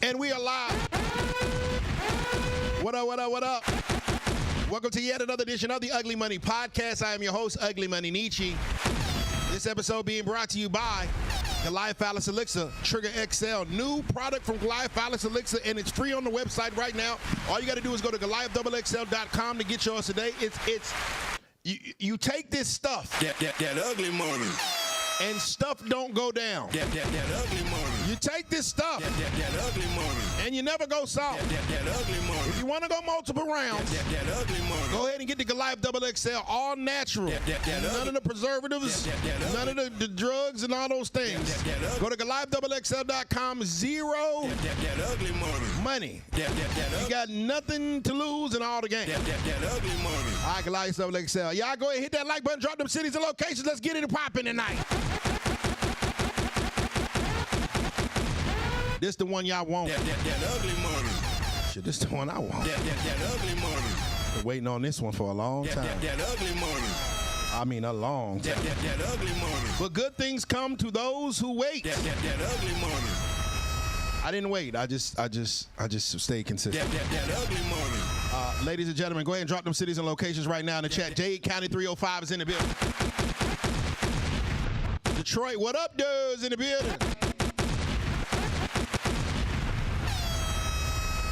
And we are live. What up, what up, what up? Welcome to yet another edition of the Ugly Money Podcast. I am your host, Ugly Money Nietzsche. This episode being brought to you by Goliath Phallus Elixir Trigger XL. New product from Goliath Phallus Elixir, and it's free on the website right now. All you got to do is go to GoliathXL.com to get yours today. You take this stuff. That ugly money. And stuff don't go down. That ugly money. You take this stuff. That ugly money. And you never go soft. That ugly money. If you want to go multiple rounds, That ugly money. go ahead and get the Goliath XL, all natural. None of the preservatives, none of the drugs and all those things. Go to GoliathXL.com. Zero That ugly money. You got nothing to lose in all the game. That ugly money. All right, Goliath XL. Y'all go ahead and hit that like button, drop them cities and locations. Let's get it popping tonight. This the one y'all want. That ugly money. Shit, this the one I want. That ugly money. Been waiting on this one for a long time. That ugly money. I mean, a long time. That ugly money. But good things come to those who wait. That ugly money. I didn't wait. I just stayed consistent. That ugly money. Ladies and gentlemen, go ahead and drop them cities and locations right now in the chat. Dade County 305 is in the building. Detroit, what up, dudes, in the building?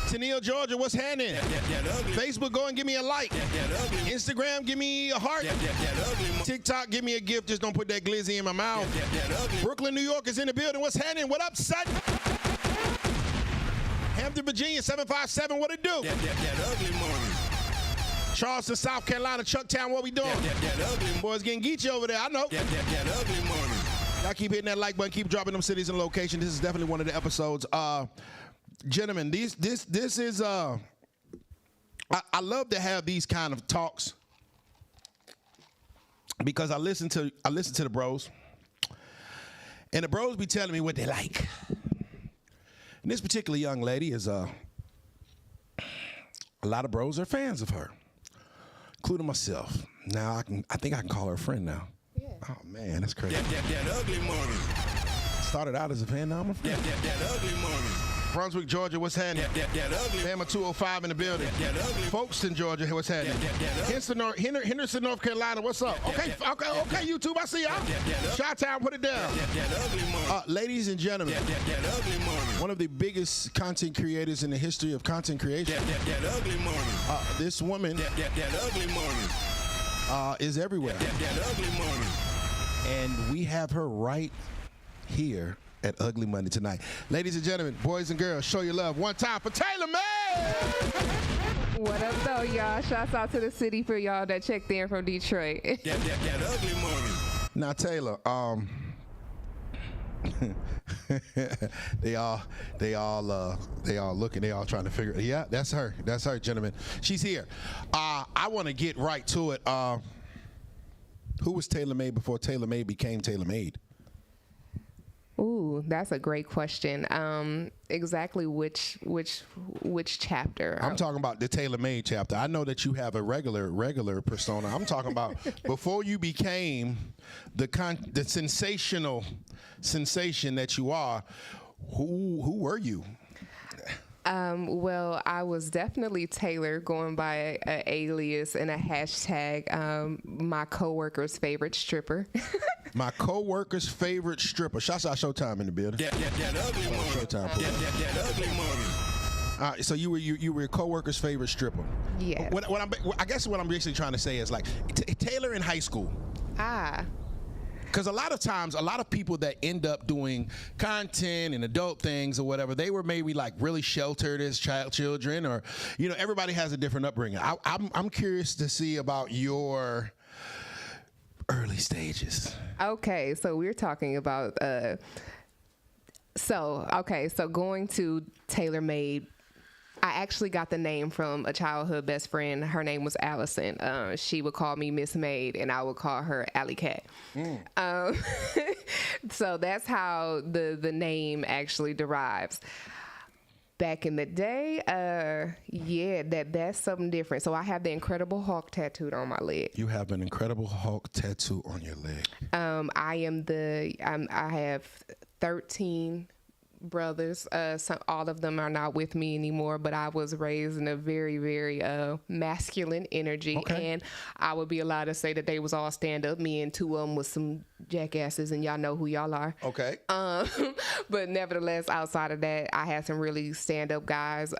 Tennille, Georgia, what's happening? Facebook, go and give me a like. Instagram, give me a heart. TikTok, give me a gift. Just don't put that glizzy in my mouth. Brooklyn, New York is in the building. What's happening? What up, son? Hampton, Virginia, 757. What it do? That ugly money. Charleston, South Carolina, Chucktown, what we doing? That ugly money. Boys getting geeky over there. I know. That ugly money. Y'all keep hitting that like button. Keep dropping them cities and locations. This is definitely one of the episodes. Gentlemen, this is I love to have these kind of talks because I listen to the bros, and the bros be telling me what they like. And this particular young lady is a lot of bros are fans of her, including myself. Now I think I can call her a friend now. Yeah. Oh man, that's crazy. That ugly money. Started out as a fan, now I'm a friend. That ugly money. Brunswick, Georgia, what's happening? That ugly. Bama 205 in the building. That ugly. Folkestone, Georgia, what's happening? Henderson, North Carolina, what's up? Okay, YouTube, I see y'all. Chi-Town, put it down. That ugly money. Ladies and gentlemen, That ugly money. one of the biggest content creators in the history of content creation. That ugly money. This woman That ugly money. is everywhere. That ugly money. And we have her right here at Ugly Money tonight. Ladies and gentlemen, boys and girls, show your love. One time for Taylor May! What up, though, y'all? Shouts out to the city for y'all that checked in from Detroit. That ugly money. Now, Taylor, they all looking, they all trying to figure. Yeah, that's her, gentlemen. She's here. I want to get right to it. Who was Taylor Made before Taylor Made became Taylor Made? Ooh, that's a great question. Exactly which chapter? I'm talking about the Taylor Made chapter. I know that you have a regular persona. I'm talking about before you became the sensational sensation that you are. Who were you? Well, I was definitely Taylor, going by an alias and a hashtag. My coworker's favorite stripper. My co-worker's favorite stripper. Shouts out Showtime in the building. That ugly money. Showtime. That ugly money. All right, so you were your co-worker's favorite stripper. Yeah. I guess what I'm basically trying to say is like Taylor in high school. Because a lot of times, a lot of people that end up doing content and adult things or whatever, they were maybe like really sheltered as children, or everybody has a different upbringing. I'm curious to see about your early stages. Okay, so we're talking about so going to Taylor Made, I actually got the name from a childhood best friend. Her name was Allison. She would call me Miss Maid, and I would call her Alley Cat. So that's how the name actually derives. Back in the day, that's something different. So I have the Incredible Hulk tattooed on my leg. You have an Incredible Hulk tattoo on your leg. I have 13 brothers. All of them are not with me anymore, but I was raised in a very, very masculine energy. Okay. And I would be allowed to say that they was all stand up. Me and two of them was some jackasses, and y'all know who y'all are. Okay. But nevertheless, outside of that, I had some really stand up guys.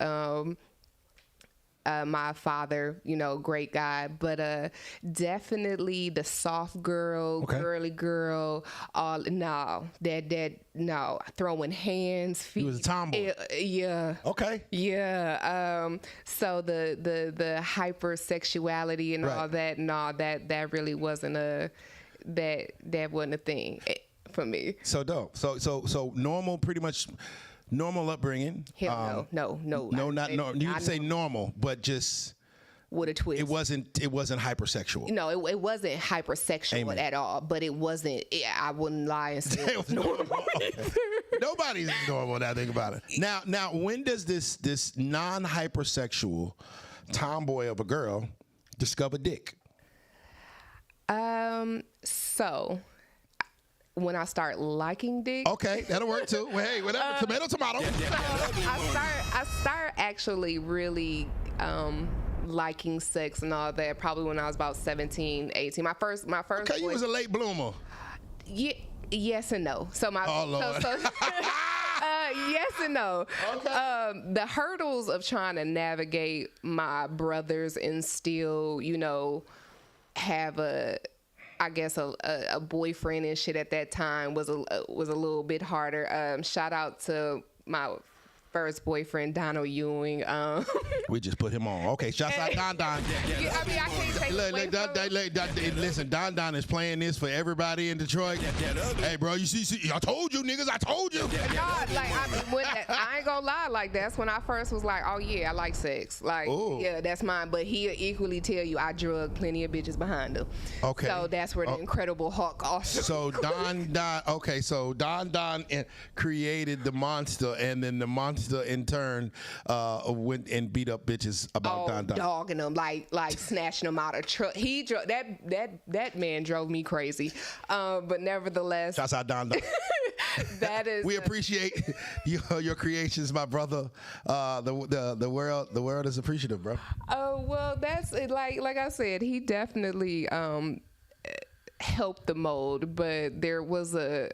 My father, great guy, but definitely the soft girl, Okay. girly girl, throwing hands, feet. He was a tomboy. Yeah. Okay. Yeah. So the hypersexuality and Right. all that, that really wasn't that wasn't a thing for me. So dope. So normal, pretty much normal upbringing. Hell no. No, not normal. You would say normal, but just with a twist. it wasn't hypersexual. No, it wasn't hypersexual Amen. at all, but it wasn't. I wouldn't lie and say it was normal. Nobody's normal now. Think about it. Now, when does this non-hypersexual tomboy of a girl discover dick? So when I start liking dick, Okay, that'll work too. Well, hey, whatever. Tomato. I start actually really liking sex and all that probably when I was about 17, 18. My first Okay, you boy- was a late bloomer. yes and no. So my Oh, Lord. yes and no. Okay. The hurdles of trying to navigate my brothers and still, have a boyfriend and shit at that time was a little bit harder. Shout out to my first boyfriend, Donald Ewing. We just put him on. Okay, shouts out Don Don. I can't take it away from Listen, Don is playing this for everybody in Detroit. Hey, bro, you see, I told you, niggas, I told you. God, I ain't gonna lie, like that's when I first was like, oh yeah, I like sex. Like, Ooh. yeah, that's mine. But he'll equally tell you I drug plenty of bitches behind him. Okay. So that's where the Incredible Hulk also. So Don created the monster, and then the monster in turn went and beat up bitches about Don. Dogging them, like snatching them out of truck. He drove that man drove me crazy. But nevertheless, Shouts out Don. that is We appreciate your creations, my brother. The world is appreciative, bro. Oh well, that's it. Like I said, he definitely helped the mold, but there was a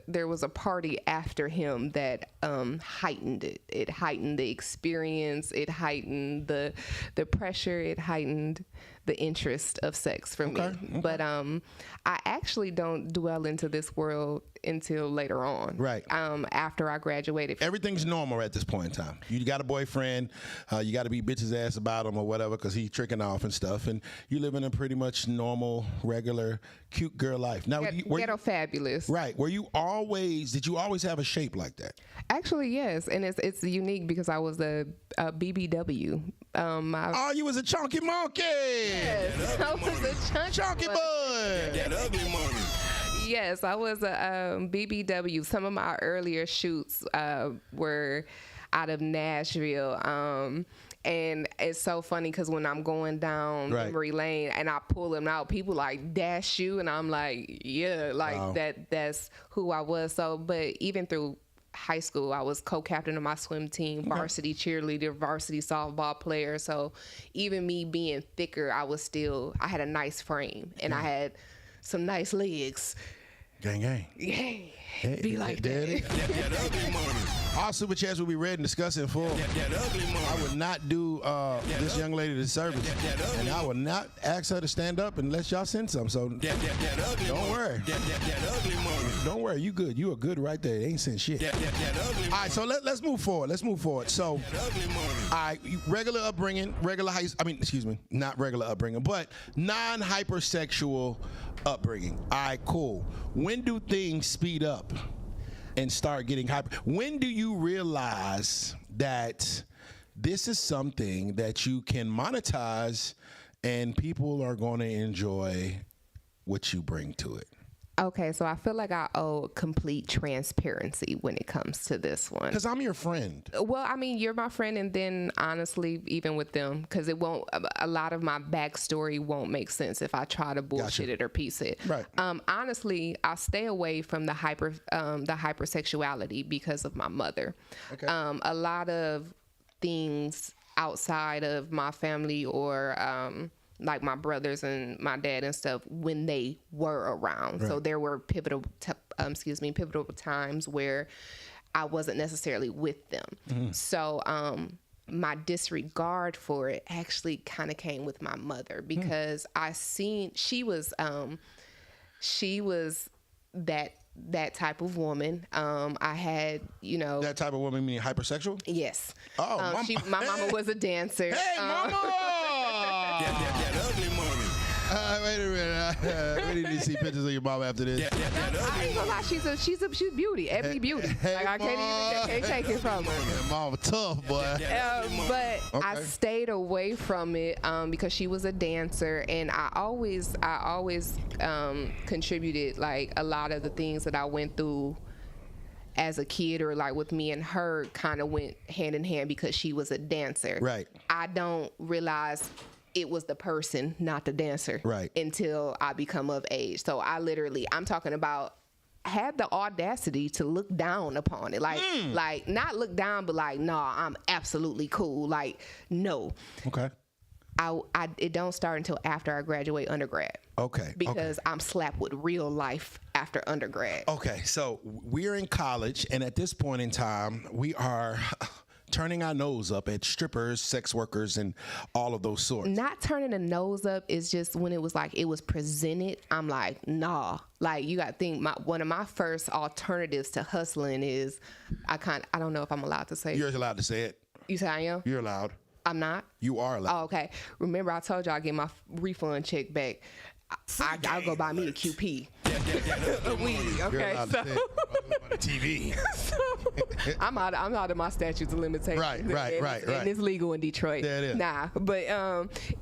party after him that heightened it. It heightened the experience. It heightened the pressure. It heightened the interest of sex for me. But I actually don't dwell into this world until later on. Right. After I graduated. Everything's normal at this point in time. You got a boyfriend, you got to beat bitch's ass about him or whatever because he's tricking off and stuff, and you live in a pretty much normal, regular, cute girl life. Now, Ghetto fabulous. Right. Did you always have a shape like that? Actually, yes, and it's unique because I was a BBW. You was a chunky monkey. Yes, I was a Chunky boy. That ugly money. Yes, I was a BBW. Some of my earlier shoots were out of Nashville. And it's so funny because when I'm going down Right. memory lane and I pull them out, people like, dash you, and I'm like, yeah, like Wow. that's who I was. So, but even through high school, I was co-captain of my swim team, varsity cheerleader, varsity softball player. So even me being thicker, I had a nice frame and I had some nice legs. Gang, gang. Yay. Hey, Be like that. daddy. That ugly money. All super chats will be read and discussed in full. That ugly money. I would not do this young lady the service, and I would not ask her to stand up unless y'all send some. So That ugly don't money. worry. That ugly money. Don't worry, you good. You are good right there. They ain't sent shit. That ugly All right, so let's move forward. So, ugly money. all right, regular upbringing, not regular upbringing, but non-hypersexual upbringing. All right, cool. When do things speed up and start getting hyper? When do you realize that this is something that you can monetize and people are going to enjoy what you bring to it? Okay, so I feel like I owe complete transparency when it comes to this one. Because I'm your friend. Well, I mean, you're my friend, and then honestly, even with them, because it won't. A lot of my backstory won't make sense if I try to bullshit it or piece it. Right. Honestly, I stay away from the hypersexuality because of my mother. Okay. A lot of things outside of my family or like my brothers and my dad and stuff when they were around. Right. So there were pivotal times where I wasn't necessarily with them. Mm-hmm. So my disregard for it actually kind of came with my mother because I seen she was that type of woman. I had, That type of woman meaning hypersexual? yes. Oh, My mama was a dancer. Hey, mama! That ugly mommy. Wait a minute. We need to see pictures of your mom after this. I ain't gonna lie, she's beauty, Ebony beauty. Like I can't take it from her. Mom tough, boy. But I Okay. stayed away from it because she was a dancer, and I always contributed like a lot of the things that I went through as a kid, or like with me and her, kind of went hand in hand because she was a dancer. Right. I don't realize it was the person, not the dancer, Right. until I become of age. So I'm talking about, had the audacity to look down upon it. Like not look down, but like, nah, I'm absolutely cool. Like, no. Okay. It don't start until after I graduate undergrad. Okay. Because I'm slapped with real life after undergrad. Okay, so we're in college, and at this point in time, we are turning our nose up at strippers, sex workers, and all of those sorts. Not turning the nose up is just when it was presented, I'm like, nah. Like, you got to think, one of my first alternatives to hustling is, I don't know if I'm allowed to say. You're allowed to say it. You say I am? You're allowed. I'm not? You are allowed. Oh, okay. Remember, I told you I get my refund check back. I'll go buy me a QP. A weed, You're okay? allowed So, to say it on the TV. I'm out of my statutes of limitations. Right. And it's legal in Detroit. There it is. Nah, but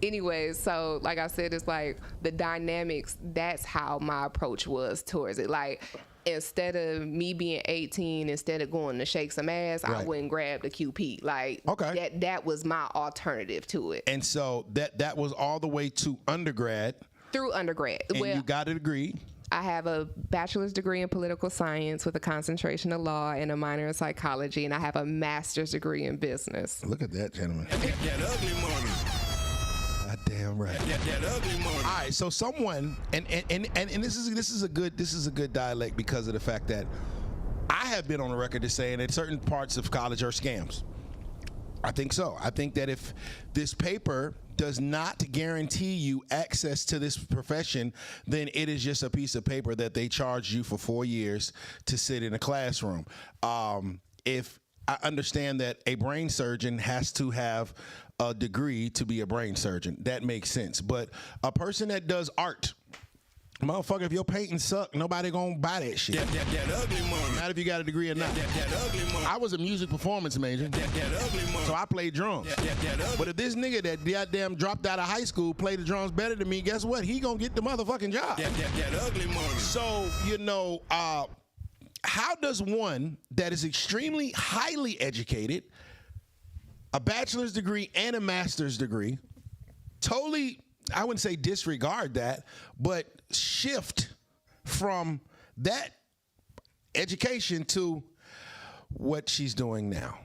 anyways, so like I said, it's like the dynamics. That's how my approach was towards it. Like, instead of me being 18, instead of going to shake some ass, I Right. went and grabbed a QP. Like, Okay. that was my alternative to it. And so that was all the way to undergrad, Through undergrad. and you got a degree. I have a bachelor's degree in political science with a concentration in law and a minor in psychology, and I have a master's degree in business. Look at that, gentlemen. That ugly mommy. God damn right. That ugly mommy. All right, so someone and this is a good dialect because of the fact that I have been on the record as saying that certain parts of college are scams. I think so. I think that if this paper does not guarantee you access to this profession, then it is just a piece of paper that they charge you for 4 years to sit in a classroom. If I understand that a brain surgeon has to have a degree to be a brain surgeon, that makes sense. But a person that does art, motherfucker, if your painting suck, nobody gonna buy that shit. That ugly mommy. Not if you got a degree or not. That ugly mommy. I was a music performance major, That ugly mommy. so I played drums. That ugly. But if this nigga that goddamn dropped out of high school played the drums better than me, guess what? He gonna get the motherfucking job. That ugly mommy. So, how does one that is extremely highly educated, a bachelor's degree and a master's degree, totally, I wouldn't say disregard that, but shift from that education to what she's doing now?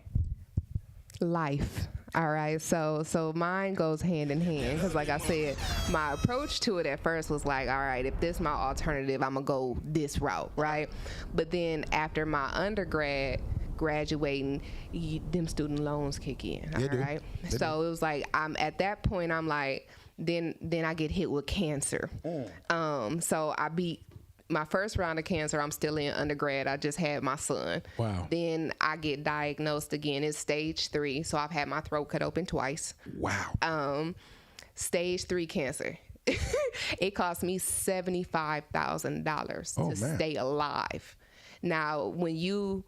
Life. All right, so mine goes hand in hand because, like I said, my approach to it at first was like, all right, if this is my alternative, I'm gonna go this route, right? But then after my undergrad, graduating, them student loans kick in, all right? So it was like, at that point, I'm like, then I get hit with cancer. So I beat my first round of cancer. I'm still in undergrad. I just had my son. Wow. Then I get diagnosed again. It's stage 3. So I've had my throat cut open twice. Wow. Stage 3 cancer. It cost me $75,000 to stay alive. Now, when you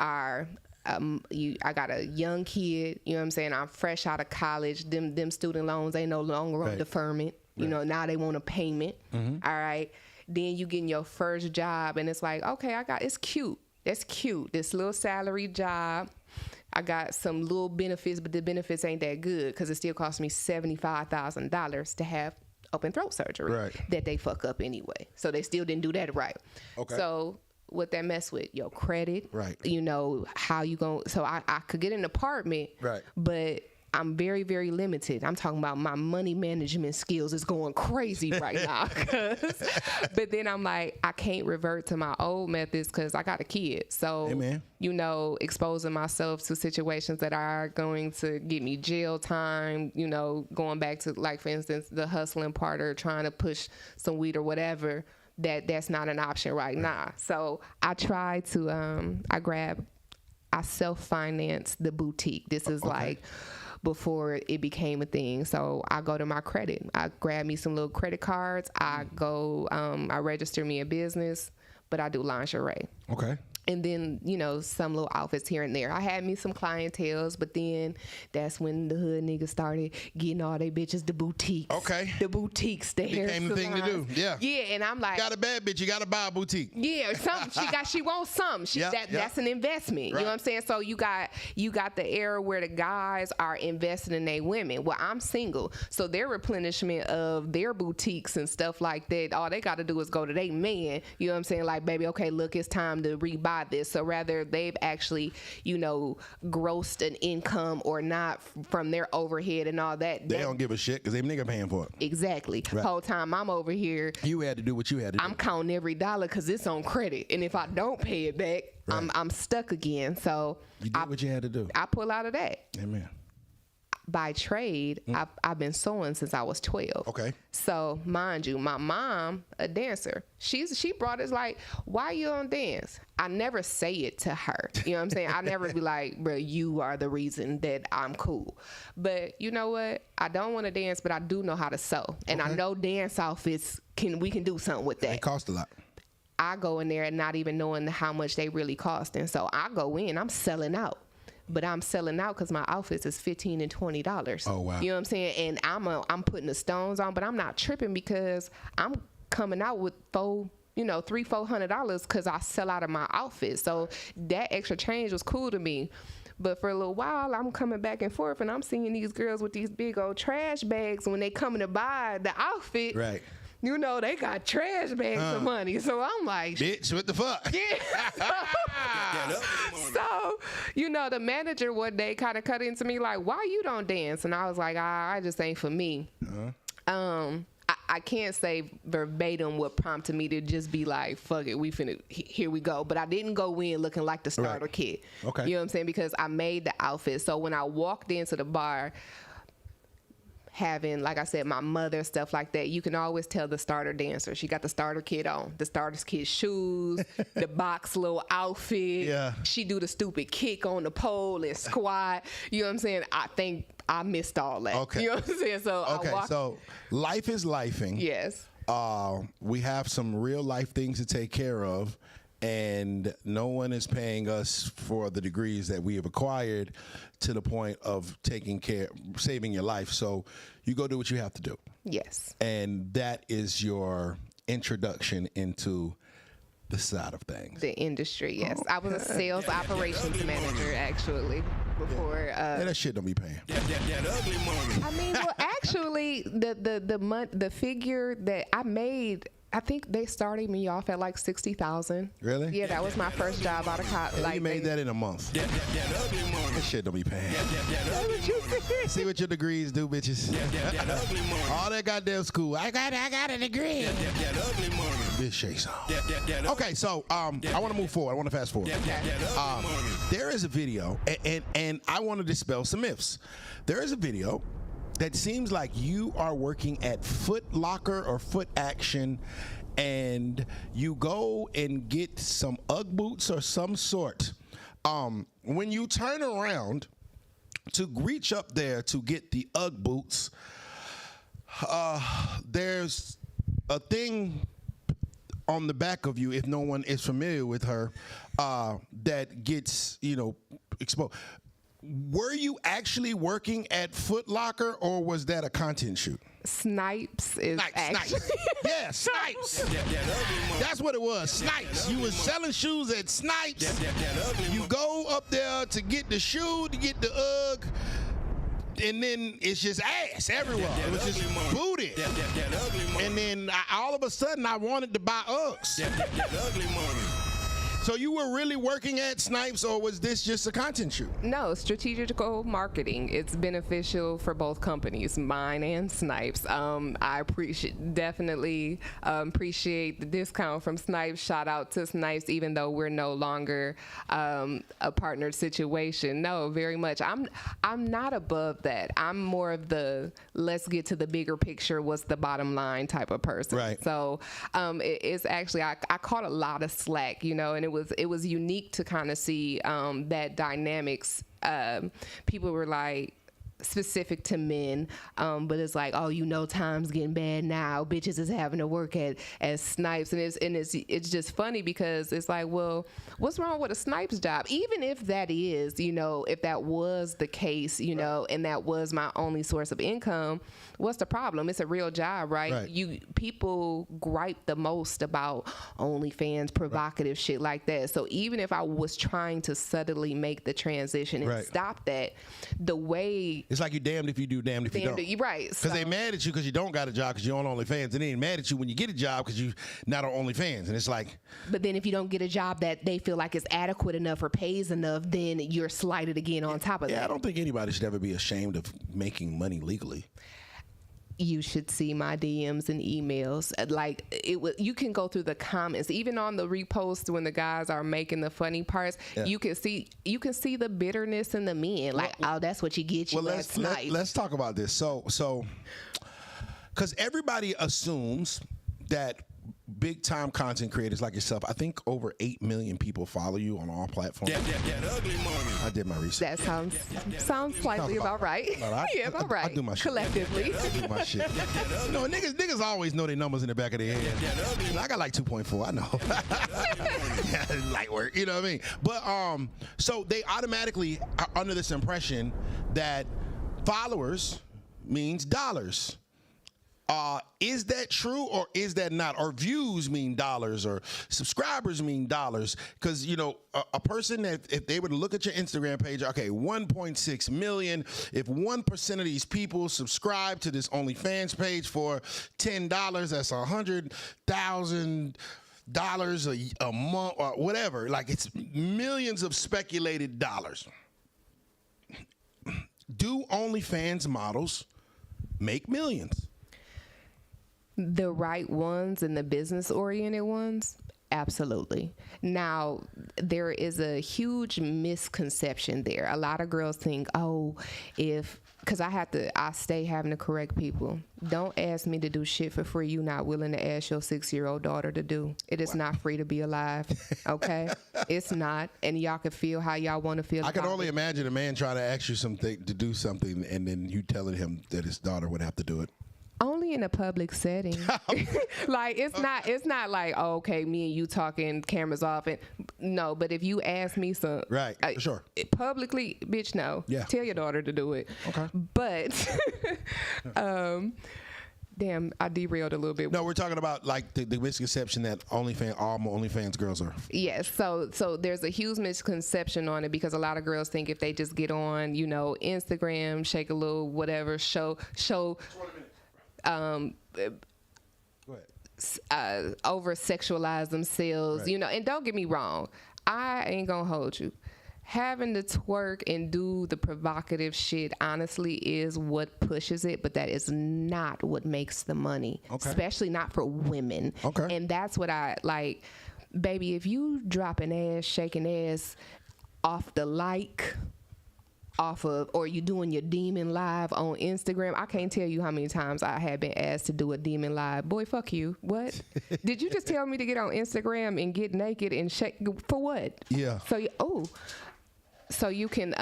are, I got a young kid, you know what I'm saying? I'm fresh out of college. Them student loans ain't no longer on deferment. You know, now they want a payment. All right. then you getting your first job, and it's like, okay, it's cute. That's cute. This little salary job. I got some little benefits, but the benefits ain't that good because it still cost me $75,000 to have open throat surgery that they fuck up anyway. So they still didn't do that right. Okay. So what that mess with your credit, you know, how you going. So I could get an apartment, but I'm very, very limited. I'm talking about my money management skills is going crazy right now. But then I'm like, I can't revert to my old methods because I got a kid. So, you know, exposing myself to situations that are going to get me jail time, you know, going back to, like, for instance, the hustling part or trying to push some weed or whatever, that's not an option right now. So I try to, I self-finance the boutique. This is like before it became a thing. So I go to my credit. I grab me some little credit cards. I go, I register me a business, but I do lingerie. Okay. And then, you know, some little outfits here and there. I had me some clientels, but then that's when the hood niggas started getting all they bitches the boutiques. Okay. The boutiques, the hair became the thing to do. Yeah. Yeah, and I'm like, got a bad bitch, you got to buy a boutique. Yeah, she wants something. That's an investment. You know what I'm saying? So you got the era where the guys are investing in their women. Well, I'm single, so their replenishment of their boutiques and stuff like that, all they got to do is go to their man. You know what I'm saying? Like, baby, okay, look, it's time to rebuy this. So rather they've actually, you know, grossed an income or not from their overhead and all that. They don't give a shit because they nigga paying for it. Exactly. Whole time I'm over here. You had to do what you had to do. I'm counting every dollar because it's on credit. And if I don't pay it back, I'm stuck again. So you did what you had to do. I pull out of that. Amen. By trade, I've been sewing since I was 12. Okay. So mind you, my mom, a dancer, she brought us like, why you don't dance? I never say it to her. You know what I'm saying? I never be like, bro, you are the reason that I'm cool. But you know what? I don't want to dance, but I do know how to sew. And I know dance outfits, we can do something with that. They cost a lot. I go in there and not even knowing how much they really cost. And so I go in, I'm selling out. But I'm selling out because my outfits is $15 and $20. Oh wow! You know what I'm saying? And I'm putting the stones on, but I'm not tripping because I'm coming out with $300-$400 because I sell out of my outfit. So that extra change was cool to me. But for a little while, I'm coming back and forth, and I'm seeing these girls with these big old trash bags when they coming to buy the outfit. Right. You know, they got trash bags of money. So I'm like, bitch, what the fuck? Yeah. So, you know, the manager one day kind of cut into me like, why you don't dance? And I was like, I just ain't for me. I can't say verbatim what prompted me to just be like, fuck it, here we go. But I didn't go in looking like the starter kid. Okay. You know what I'm saying? Because I made the outfit. So when I walked into the bar, having, like I said, my mother, stuff like that, you can always tell the starter dancer. She got the starter kid on, the starter kid shoes, the box little outfit. Yeah. She do the stupid kick on the pole and squat. You know what I'm saying? I think I missed all that. Okay. You know what I'm saying? So so life is lifing. Yes. We have some real life things to take care of, and no one is paying us for the degrees that we have acquired to the point of saving your life. So you go do what you have to do. Yes. And that is your introduction into the side of things. The industry, yes. I was a sales operations manager, actually, before. That shit don't be paying. That ugly money. I mean, well, actually, the figure that I made, I think they started me off at like $60,000. Really? Yeah, that was my first job out of college. Like, you made that in a month. That ugly money. That shit don't be paying. See what your degrees do, bitches. That ugly money. All that goddamn school. I got a degree. That ugly money. Bitch shakes on. Okay, so I want to move forward. I want to fast forward. There is a video, and I want to dispel some myths. There is a video that seems like you are working at Foot Locker or Foot Action, and you go and get some Ugg boots or some sort. When you turn around to reach up there to get the Ugg boots, there's a thing on the back of you, if no one is familiar with her, that gets, exposed. were you actually working at Foot Locker, or was that a content shoot? Snipes is actually. Snipes. Yeah, Snipes. That ugly money. That's what it was. Snipes. You was selling shoes at Snipes. That ugly You money. go up there to get the shoe, to get the UGG, and then it's just ass everywhere. It was just ugly money. booty. That ugly money. And then all of a sudden, I wanted to buy Uggs. That ugly money. So you were really working at Snipes, or was this just a content shoot? No, strategical marketing. It's beneficial for both companies, mine and Snipes. I definitely appreciate the discount from Snipes. Shout out to Snipes, even though we're no longer a partnered situation. No, very much. I'm not above that. I'm more of the let's get to the bigger picture. What's the bottom line type of person. Right. So it's actually I caught a lot of slack, and it was unique to kind of see that dynamics. People were like specific to men, but it's like, oh, time's getting bad now. Bitches is having to work at Snipes, and it's just funny because it's like, well, what's wrong with a Snipes job? Even if that is, if that was the case, and that was my only source of income, what's the problem? It's a real job, right? People gripe the most about OnlyFans, provocative shit like that. So even if I was trying to subtly make the transition and stop that, the way It's like you damned if you do, damned if you don't. Right. Because they mad at you because you don't got a job because you're on OnlyFans. And they ain't mad at you when you get a job because you not on OnlyFans. And it's like. But then if you don't get a job that they feel like is adequate enough or pays enough, then you're slighted again on top of that. Yeah, I don't think anybody should ever be ashamed of making money legally. You should see my DMs and emails. Like you can go through the comments, even on the reposts when the guys are making the funny parts. Yeah. You can see the bitterness in the men. Like, that's what you get. Let's talk about this. So, because everybody assumes that big time content creators like yourself, I think over 8 million people follow you on all platforms. That ugly money. I did my research. That sounds slightly about right. Yeah, about right. I do my shit. Collectively. I do my shit. Niggas always know their numbers in the back of their head. I got like 2.4. I know. Yeah, light work. You know what I mean? But so they automatically are under this impression that followers means dollars. Is that true or is that not? Or views mean dollars or subscribers mean dollars? Because, a person that if they were to look at your Instagram page, okay, 1.6 million. If 1% of these people subscribe to this OnlyFans page for $10, that's $100,000 a month or whatever. Like, it's millions of speculated dollars. Do OnlyFans models make millions? The right ones and the business-oriented ones, absolutely. Now, there is a huge misconception there. A lot of girls think, because I stay having to correct people. Don't ask me to do shit for free you not willing to ask your 6-year-old daughter to do. It is not free to be alive, okay? It's not, and y'all can feel how y'all want to feel. I can only imagine a man trying to ask you to do something, and then you telling him that his daughter would have to do it. Only in a public setting. Like, it's not like, okay, me and you talking, cameras off, and no, but if you ask me some, right, for sure, publicly, bitch, no. Yeah. Tell your daughter to do it. Okay. But damn, I derailed a little bit. No, we're talking about like the misconception that all OnlyFans girls are. Yes, so there's a huge misconception on it because a lot of girls think if they just get on, Instagram, shake a little whatever, show over sexualize themselves, right. And don't get me wrong, I ain't gonna hold you. Having to twerk and do the provocative shit honestly is what pushes it, but that is not what makes the money, especially not for women. Okay. And that's what I like, baby, if you dropping ass, shaking ass off the or you doing your demon live on Instagram. I can't tell you how many times I have been asked to do a demon live. Boy, fuck you. What? Did you just tell me to get on Instagram and get naked and shake for what? Yeah. So you can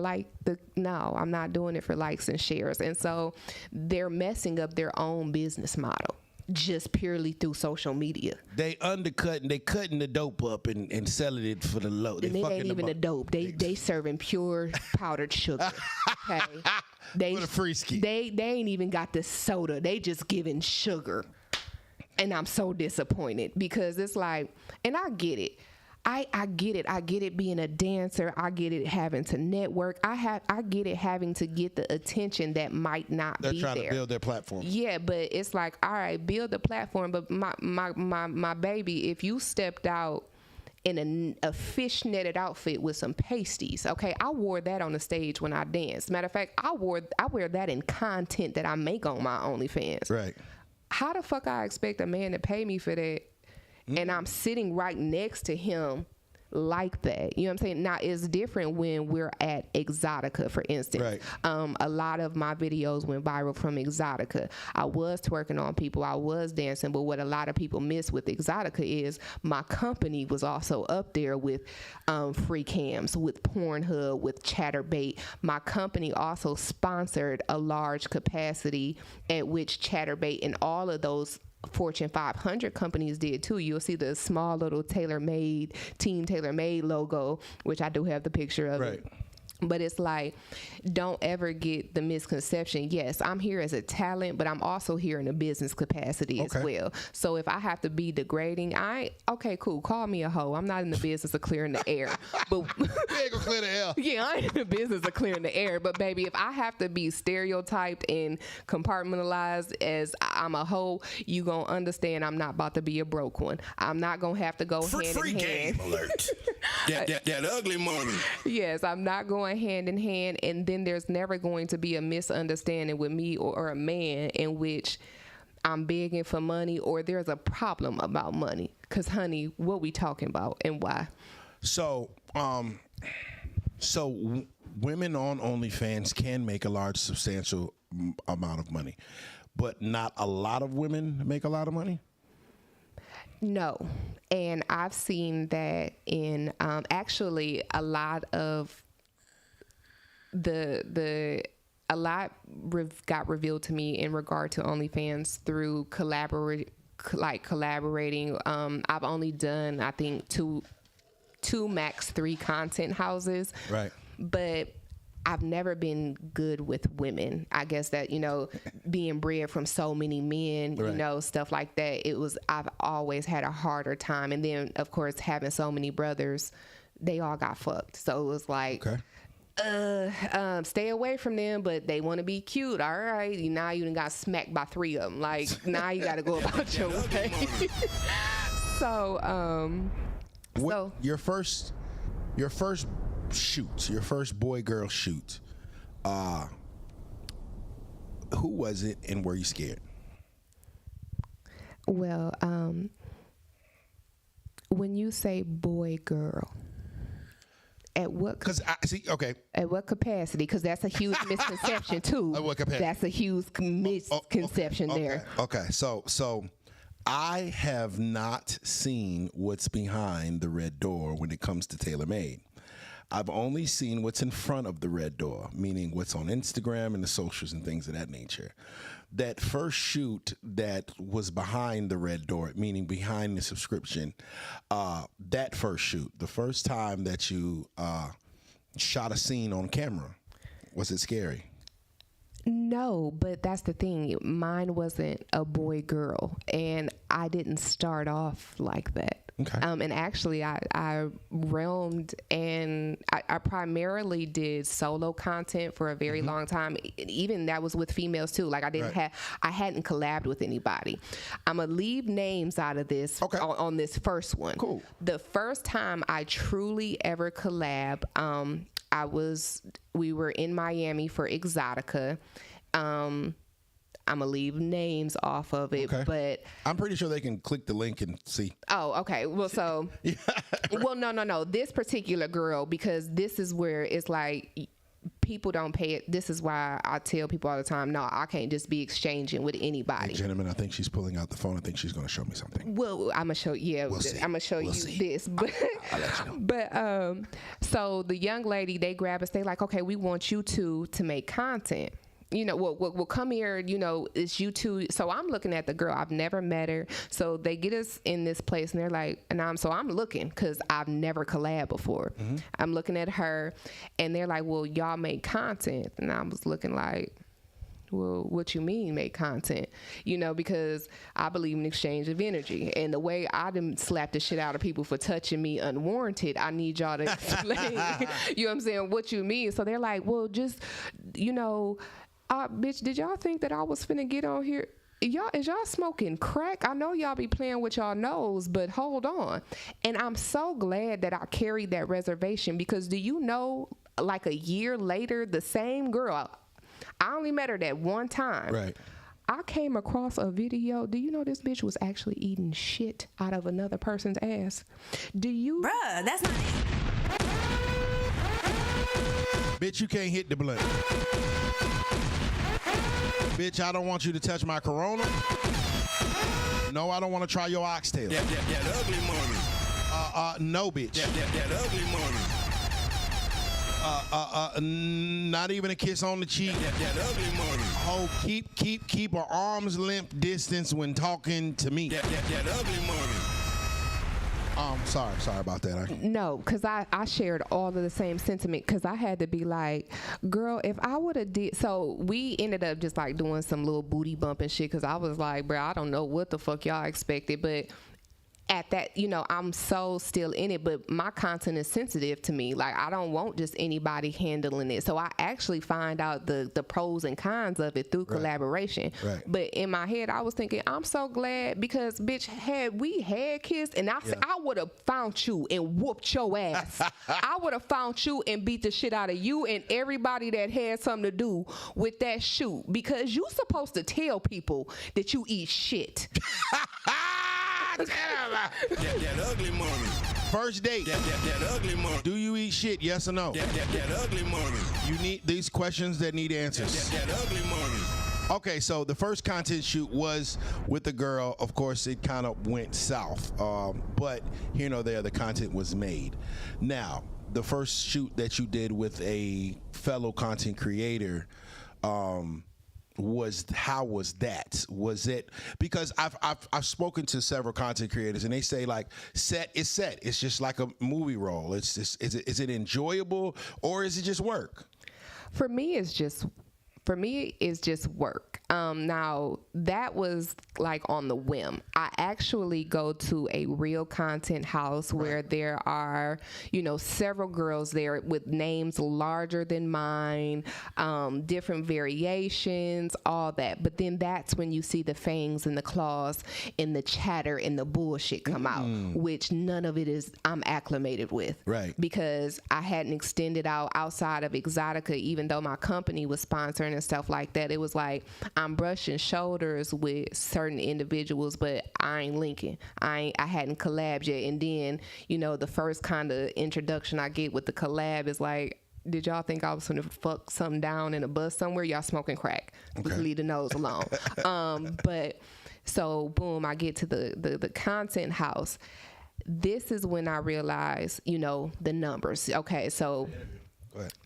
like no, I'm not doing it for likes and shares. And so they're messing up their own business model. just purely through social media. They undercutting, they cutting the dope up and selling it for the low. And it ain't even the dope. They serving pure powdered sugar. Okay. For the free ski. They ain't even got the soda. They just giving sugar. And I'm so disappointed because it's like, and I get it. I get it. I get it being a dancer. I get it having to network. I get it having to get the attention that might not be there. They're trying to build their platform. Yeah, but it's like, all right, build the platform. But my baby, if you stepped out in a fish-netted outfit with some pasties, okay, I wore that on the stage when I danced. Matter of fact, I wear that in content that I make on my OnlyFans. Right. How the fuck I expect a man to pay me for that? And I'm sitting right next to him like that. You know what I'm saying? Now, it's different when we're at Exotica, for instance. Right. A lot of my videos went viral from Exotica. I was twerking on people. I was dancing. But what a lot of people miss with Exotica is my company was also up there with free cams, with Pornhub, with Chatterbait. My company also sponsored a large capacity at which Chatterbait and all of those Fortune 500 companies did too. You'll see the small little Team TaylorMade logo, which I do have the picture of. Right. But it's like, don't ever get the misconception. Yes, I'm here as a talent, but I'm also here in a business capacity as well. So if I have to be degrading, okay, cool. Call me a hoe. I'm not in the business of clearing the air. But you ain't gonna clear the air. Yeah, I ain't in the business of clearing the air. But baby, if I have to be stereotyped and compartmentalized as I'm a hoe, you gonna understand I'm not about to be a broke one. I'm not gonna have to go hand free in hand. game alert. that ugly money. Yes, I'm not going hand in hand, and then there's never going to be a misunderstanding with me or a man in which I'm begging for money or there's a problem about money. Because, honey, what we talking about and why? So, women on OnlyFans can make a large, substantial amount of money, but not a lot of women make a lot of money? No. And I've seen that in actually a lot of got revealed to me in regard to OnlyFans through collaborating. I've only done, I think, two max 3 content houses. Right. But I've never been good with women. I guess that, being bred from so many men, stuff like that, I've always had a harder time. And then, of course, having so many brothers, they all got fucked. So it was like, stay away from them, but they want to be cute. All right. Now you done got smacked by 3 of them. Like, now you got to go about your way. So, your first shoot, your first boy-girl shoot, who was it and were you scared? Well, when you say boy-girl, at what? At what capacity? Because that's a huge misconception too. At what capacity? That's a huge misconception there. Okay, so I have not seen what's behind the red door when it comes to TaylorMade. I've only seen what's in front of the red door, meaning what's on Instagram and the socials and things of that nature. That first shoot that was behind the red door, meaning behind the subscription, that first shoot, the first time that you shot a scene on camera, was it scary? No, but that's the thing. Mine wasn't a boy-girl, and I didn't start off like that. Okay. And actually, I realmed and I primarily did solo content for a very long time. Even that was with females too. Like I hadn't collabed with anybody. I'm gonna leave names out of this on this first one. Cool. The first time I truly ever collab, we were in Miami for Exotica. I'm going to leave names off of it, but I'm pretty sure they can click the link and see. Oh, okay. Well, so, well, no. This particular girl, because this is where it's like people don't pay it. This is why I tell people all the time, no, I can't just be exchanging with anybody. Hey, gentlemen, I think she's pulling out the phone. I think she's going to show me something. Well, I'm going to show, I'm going to show you this. But, I'll let you know. But, so the young lady, they grab us. They like, okay, we want you to make content. well, come here, it's you two. So I'm looking at the girl. I've never met her. So they get us in this place and they're like, I'm looking because I've never collabed before. Mm-hmm. I'm looking at her and they're like, well, y'all make content. And I was looking like, well, what you mean make content? Because I believe in exchange of energy. And the way I done slapped the shit out of people for touching me unwarranted, I need y'all to explain, you know what I'm saying, what you mean. So they're like, well, just, bitch, did y'all think that I was finna get on here? Is y'all smoking crack? I know y'all be playing with y'all nose, but hold on. And I'm so glad that I carried that reservation because do you know, like a year later, the same girl, I only met her that one time. Right. I came across a video. Do you know this bitch was actually eating shit out of another person's ass? Bruh, that's not it. Bitch, you can't hit the blunt. Bitch, I don't want you to touch my Corona. No, I don't want to try your oxtail. That ugly money. No, bitch. That ugly money. Not even a kiss on the cheek. That ugly money. Oh, keep an arm's length distance when talking to me. That ugly money. Sorry about that. No, because I shared all of the same sentiment because I had to be like, girl, if I would have did, so we ended up just like doing some little booty bumping shit because I was like, bro, I don't know what the fuck y'all expected, but at that, I'm so still in it, but my content is sensitive to me. Like, I don't want just anybody handling it. So I actually find out the pros and cons of it through collaboration. Right. But in my head, I was thinking, I'm so glad because, bitch, had we had kissed, and I would have found you and whooped your ass. I would have found you and beat the shit out of you and everybody that had something to do with that shoot because you supposed to tell people that you eat shit. That ugly money. First date. That ugly money. Do you eat shit? Yes or no? That ugly money. You need these questions that need answers. That ugly money. Okay, so the first content shoot was with the girl. Of course, it kind of went south, but here nor there, the content was made. Now, the first shoot that you did with a fellow content creator, how was that? Was it because I've spoken to several content creators and they say like set is set. It's just like a movie role. It's just is it enjoyable or is it just work? For me, it's just work. Now that was like on the whim. I actually go to a real content house where there are, several girls there with names larger than mine, different variations, all that. But then that's when you see the fangs and the claws and the chatter and the bullshit come out, which none of it is I'm acclimated with. Right. Because I hadn't extended out outside of Exotica, even though my company was sponsoring and stuff like that. It was like I'm brushing shoulders with certain individuals, but I ain't linking. I hadn't collabed yet. And then, the first kind of introduction I get with the collab is like, did y'all think I was gonna fuck something down in a bus somewhere? Y'all smoking crack. Okay. Leave the nose alone. But so boom, I get to the content house. This is when I realize, the numbers. Okay, so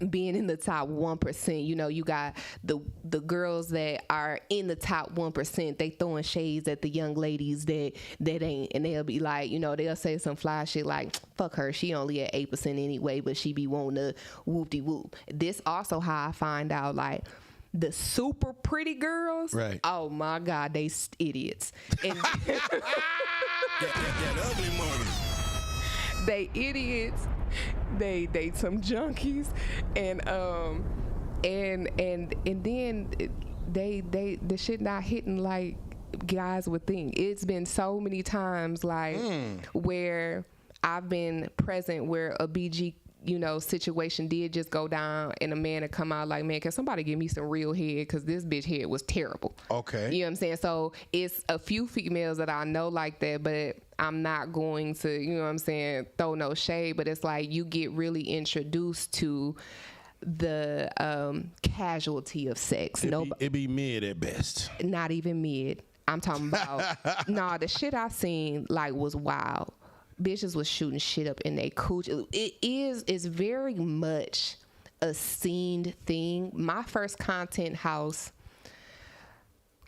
being in the top 1%, you got the girls that are in the top 1%, they throwing shades at the young ladies that ain't, and they'll be like, they'll say some fly shit like, fuck her, she only at 8% anyway, but she be wanting to whoop-de-whoop. This also how I find out, like, the super pretty girls, right? Oh my God, they idiots. And that ugly money. They idiots. They some junkies, and then they the shit not hitting like guys would think. It's been so many times like where I've been present where a BG situation did just go down and a man had come out like, man, can somebody give me some real head because this bitch head was terrible. Okay. You know what I'm saying? So it's a few females that I know like that, but I'm not going to, throw no shade, but it's like you get really introduced to the casualty of sex. It be mid at best. Not even mid. I'm talking about, the shit I seen like was wild. Bitches was shooting shit up in their cooch. It's very much a scene thing. My first content house,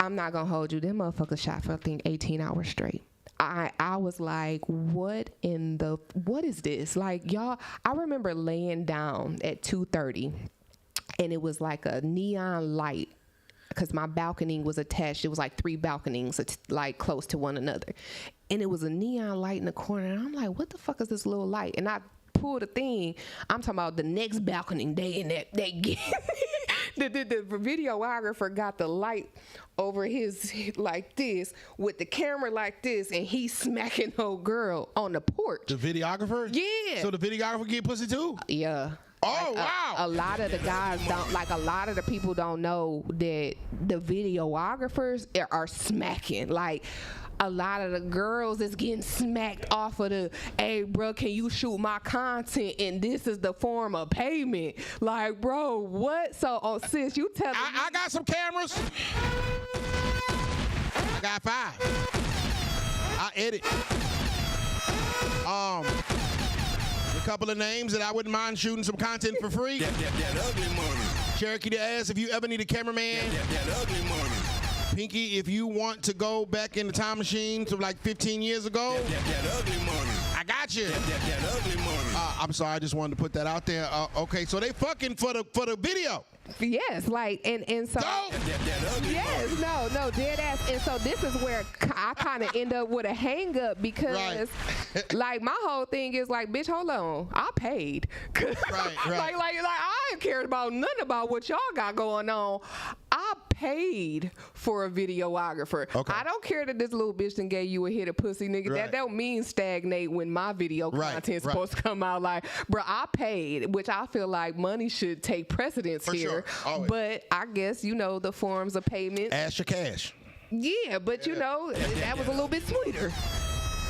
I'm not gonna hold you. Them motherfuckers shot for I think 18 hours straight. I was like, what is this? Like, y'all, I remember laying down at 2:30 and it was like a neon light because my balcony was attached. It was like 3 balconies like close to one another. And it was a neon light in the corner. And I'm like, what the fuck is this little light? And I pulled a thing. I'm talking about the next balcony they get. The videographer got the light over his like this with the camera like this, and he's smacking old girl on the porch. The videographer? Yeah. So the videographer get pussy too? Yeah. Oh, wow. A lot of the guys don't, like, a lot of the people don't know that the videographers are smacking. Like, a lot of the girls is getting smacked off of the, hey, bro, can you shoot my content? And this is the form of payment. Like, bro, what? So, sis, you tell me. I got some cameras. I got 5. I edit. A couple of names that I wouldn't mind shooting some content for free. That ugly money. Cherokee the ass if you ever need a cameraman. That ugly money. Pinky, if you want to go back in the time machine to like 15 years ago. That ugly money. I got you. That ugly money. I'm sorry, I just wanted to put that out there. Okay, so they fucking for the video. Yes, like, and so. Dope. Yes, no, dead ass. And so this is where I kind of end up with a hang up because, like, my whole thing is like, bitch, hold on, I paid. Right. like I ain't cared about nothing about what y'all got going on. I paid for a videographer. Okay. I don't care that this little bitch done gave you a hit of pussy, nigga. Right. That don't mean stagnate when my video content's supposed to come out. Like, bro, I paid, which I feel like money should take precedence For here. sure. Always. But I guess, you know, the forms of payment. Ask your cash. Yeah, but you know, that was a little bit sweeter.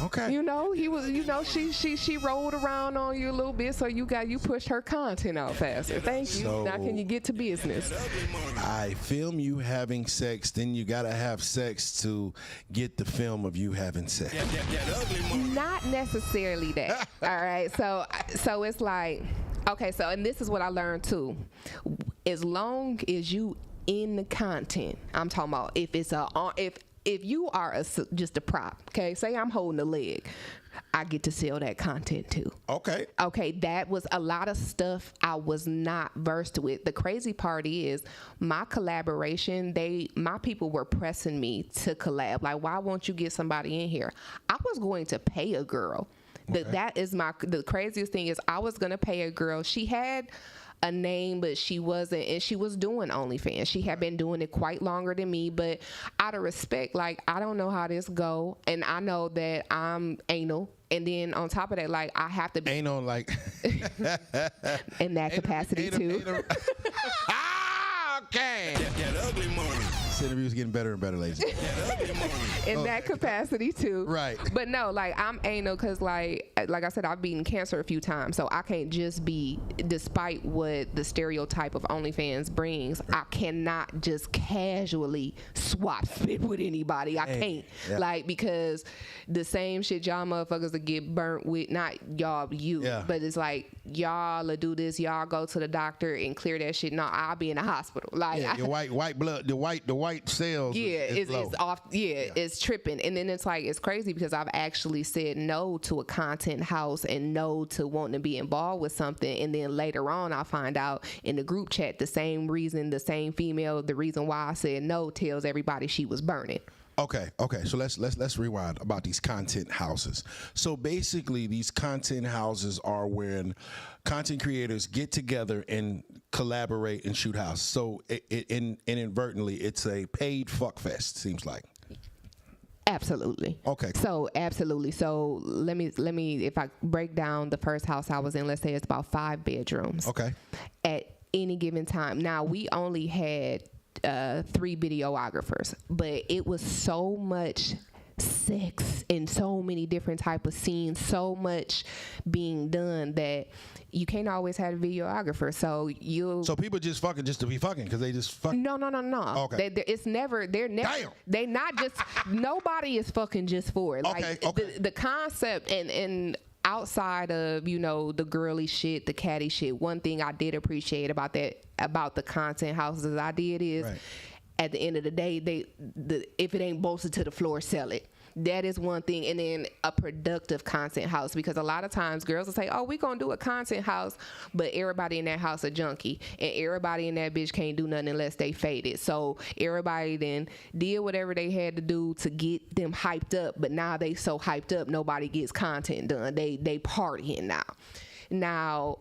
Okay. You know, he was, you know, she rolled around on you a little bit, so you pushed her content out faster. Thank you. So, now can you get to business? I film you having sex, then you gotta have sex to get the film of you having sex. Not necessarily that. All right. So it's like, okay, so, and this is what I learned too. As long as you in the content, I'm talking about if you are just a prop, okay, say I'm holding a leg, I get to sell that content too. Okay. Okay, that was a lot of stuff I was not versed with. The crazy part is my collaboration, my people were pressing me to collab. Like, why won't you get somebody in here? I was going to pay a girl. Okay. That is the craziest thing is I was going to pay a girl. She had a name, but she wasn't, and she was doing OnlyFans. She had been doing it quite longer than me, but out of respect, like, I don't know how this go, and I know that I'm anal, and then on top of that, like, I have to be anal, like in that capacity too. Okay. That ugly money. This interview's getting better and better, ladies. That ugly money. In that capacity too. Right. But no, like, I'm anal because like I said, I've beaten cancer a few times, so I can't just be, despite what the stereotype of OnlyFans brings, I cannot just casually swap spit with anybody. I can't. Yeah. Like, because the same shit y'all motherfuckers that get burnt with, not y'all, you, but it's like, y'all will do this, y'all go to the doctor and clear that shit. No, I'll be in the hospital. Like, your white blood, the white cells. It's off. It's tripping. And then it's like, it's crazy because I've actually said no to a content house and no to wanting to be involved with something. And then later on, I find out in the group chat the same reason, the same female, the reason why I said no tells everybody she was burning. Okay. So let's rewind about these content houses. So basically, these content houses are when content creators get together and collaborate and shoot house. So inadvertently, it's a paid fuck fest. Seems like. Absolutely. Okay. So absolutely. So let me if I break down the first house I was in, let's say it's about 5 bedrooms. Okay. At any given time. Now we only had 3 videographers, but it was so much sex and so many different type of scenes, so much being done that you can't always have a videographer. So people just fucking just to be fucking because they just fuck. No. Okay. They not just nobody is fucking just for it. Like, okay. The concept and outside of, you know, the girly shit, the catty shit, one thing I did appreciate about the content houses I did is at the end of the day, if it ain't bolted to the floor, sell it. That is one thing. And then a productive content house, because a lot of times girls will say, oh, we gonna do a content house, but everybody in that house a junkie, and everybody in that bitch can't do nothing unless they faded. So everybody then did whatever they had to do to get them hyped up, but now they so hyped up nobody gets content done. They partying now.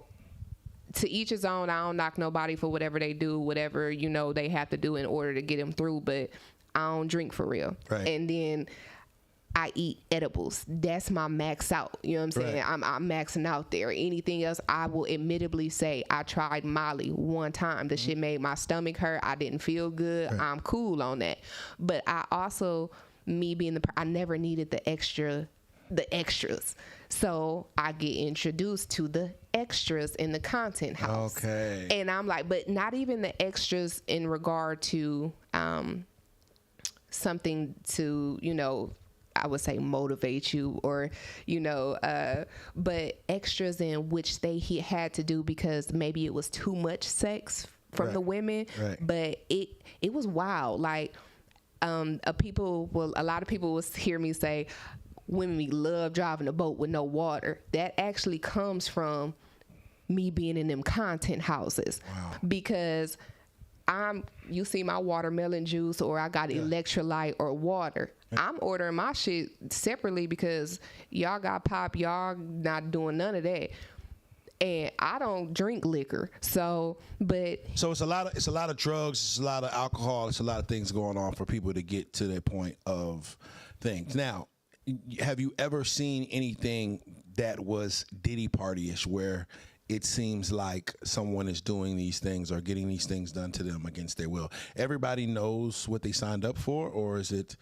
To each his own. I don't knock nobody for whatever they do, whatever, you know, they have to do in order to get them through, but I don't drink for real. Right. And then I eat edibles. That's my max out. You know what I'm saying? Right. I'm maxing out there. Anything else, I will admittedly say I tried Molly one time. The shit made my stomach hurt. I didn't feel good. Right. I'm cool on that. But I also, me being I never needed the extras. So I get introduced to the extras in the content house. Okay. And I'm like, but not even the extras in regard to something to, you know, I would say motivate you, or, you know, but extras in which they had to do because maybe it was too much sex from the women. Right. But it was wild. Like, a lot of people will hear me say, women love driving a boat with no water. That actually comes from me being in them content houses. Wow. Because you see my watermelon juice, or I got electrolyte or water. I'm ordering my shit separately because y'all got pop, y'all not doing none of that. And I don't drink liquor. So it's a lot of drugs, it's a lot of alcohol, it's a lot of things going on for people to get to that point of things. Now, have you ever seen anything that was Diddy Party-ish where it seems like someone is doing these things or getting these things done to them against their will? Everybody knows what they signed up for, or is it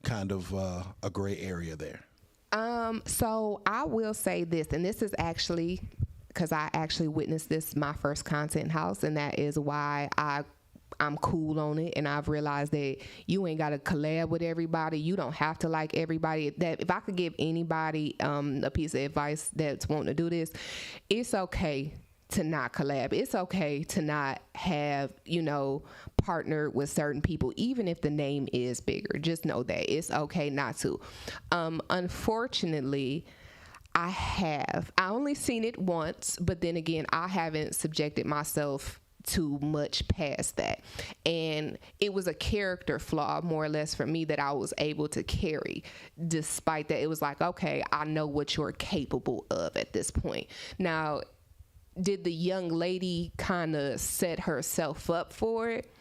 kind of a gray area there? So I will say this, and this is actually because I actually witnessed this my first content house, and that is why I'm cool on it, and I've realized that you ain't got to collab with everybody. You don't have to like everybody. That if I could give anybody a piece of advice that's wanting to do this, it's okay to not collab. It's okay to not have, you know, partner with certain people, even if the name is bigger. Just know that it's okay not to. Unfortunately, I only seen it once, but then again, I haven't subjected myself too much past that, and it was a character flaw more or less for me that I was able to carry. Despite that, it was like, okay, I know what you're capable of at this point. Now, did the young lady kind of set herself up for it?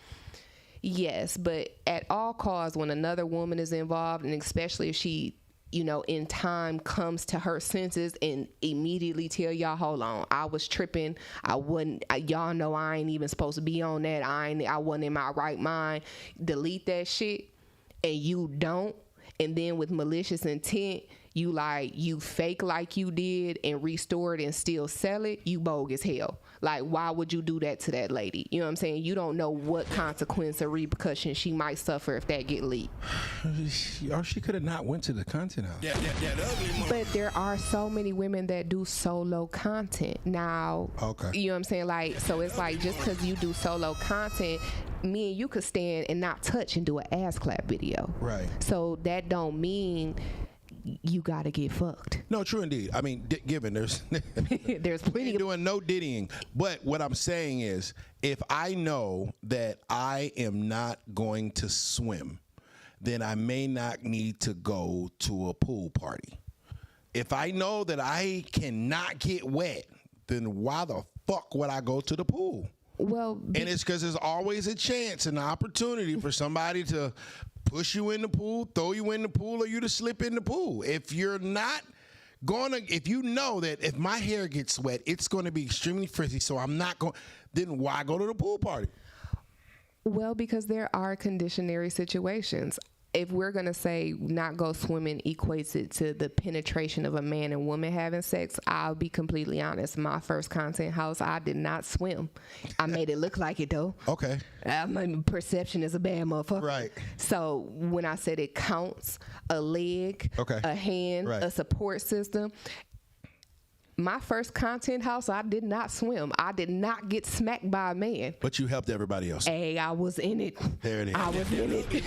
Yes, but at all costs, when another woman is involved, and especially if she, you know, in time comes to her senses and immediately tell y'all, hold on, I was tripping. Y'all know I ain't even supposed to be on that. I wasn't in my right mind. Delete that shit, and you don't. And then with malicious intent, you fake like you did and restore it and still sell it. You bogus hell. Like, why would you do that to that lady? You know what I'm saying? You don't know what consequence or repercussion she might suffer if that get leaked. Or she could have not went to the content house. That ugly money. But there are so many women that do solo content now. Okay. You know what I'm saying? Like, so it's like, just because you do solo content, me and you could stand and not touch and do an ass clap video. Right. So that don't mean you gotta get fucked. No, true indeed. I mean, given there's There's plenty of doing no diddying. But what I'm saying is, if I know that I am not going to swim, then I may not need to go to a pool party. If I know that I cannot get wet, then why the fuck would I go to the pool? Well, And it's because there's always a chance and an opportunity for somebody to push you in the pool, throw you in the pool, or you to slip in the pool. If you're not if you know that if my hair gets wet, it's going to be extremely frizzy, so I'm not going, then why go to the pool party? Well, because there are conditionary situations. If we're going to say not go swimming equates it to the penetration of a man and woman having sex, I'll be completely honest. My first content house, I did not swim. I made it look like it, though. Okay. My perception is a bad motherfucker. Right. So when I said it counts, a leg, Okay. a hand, Right. a support system, My first content house, I did not swim. I did not get smacked by a man. But you helped everybody else. Hey, I was in it. There it is. I was in it.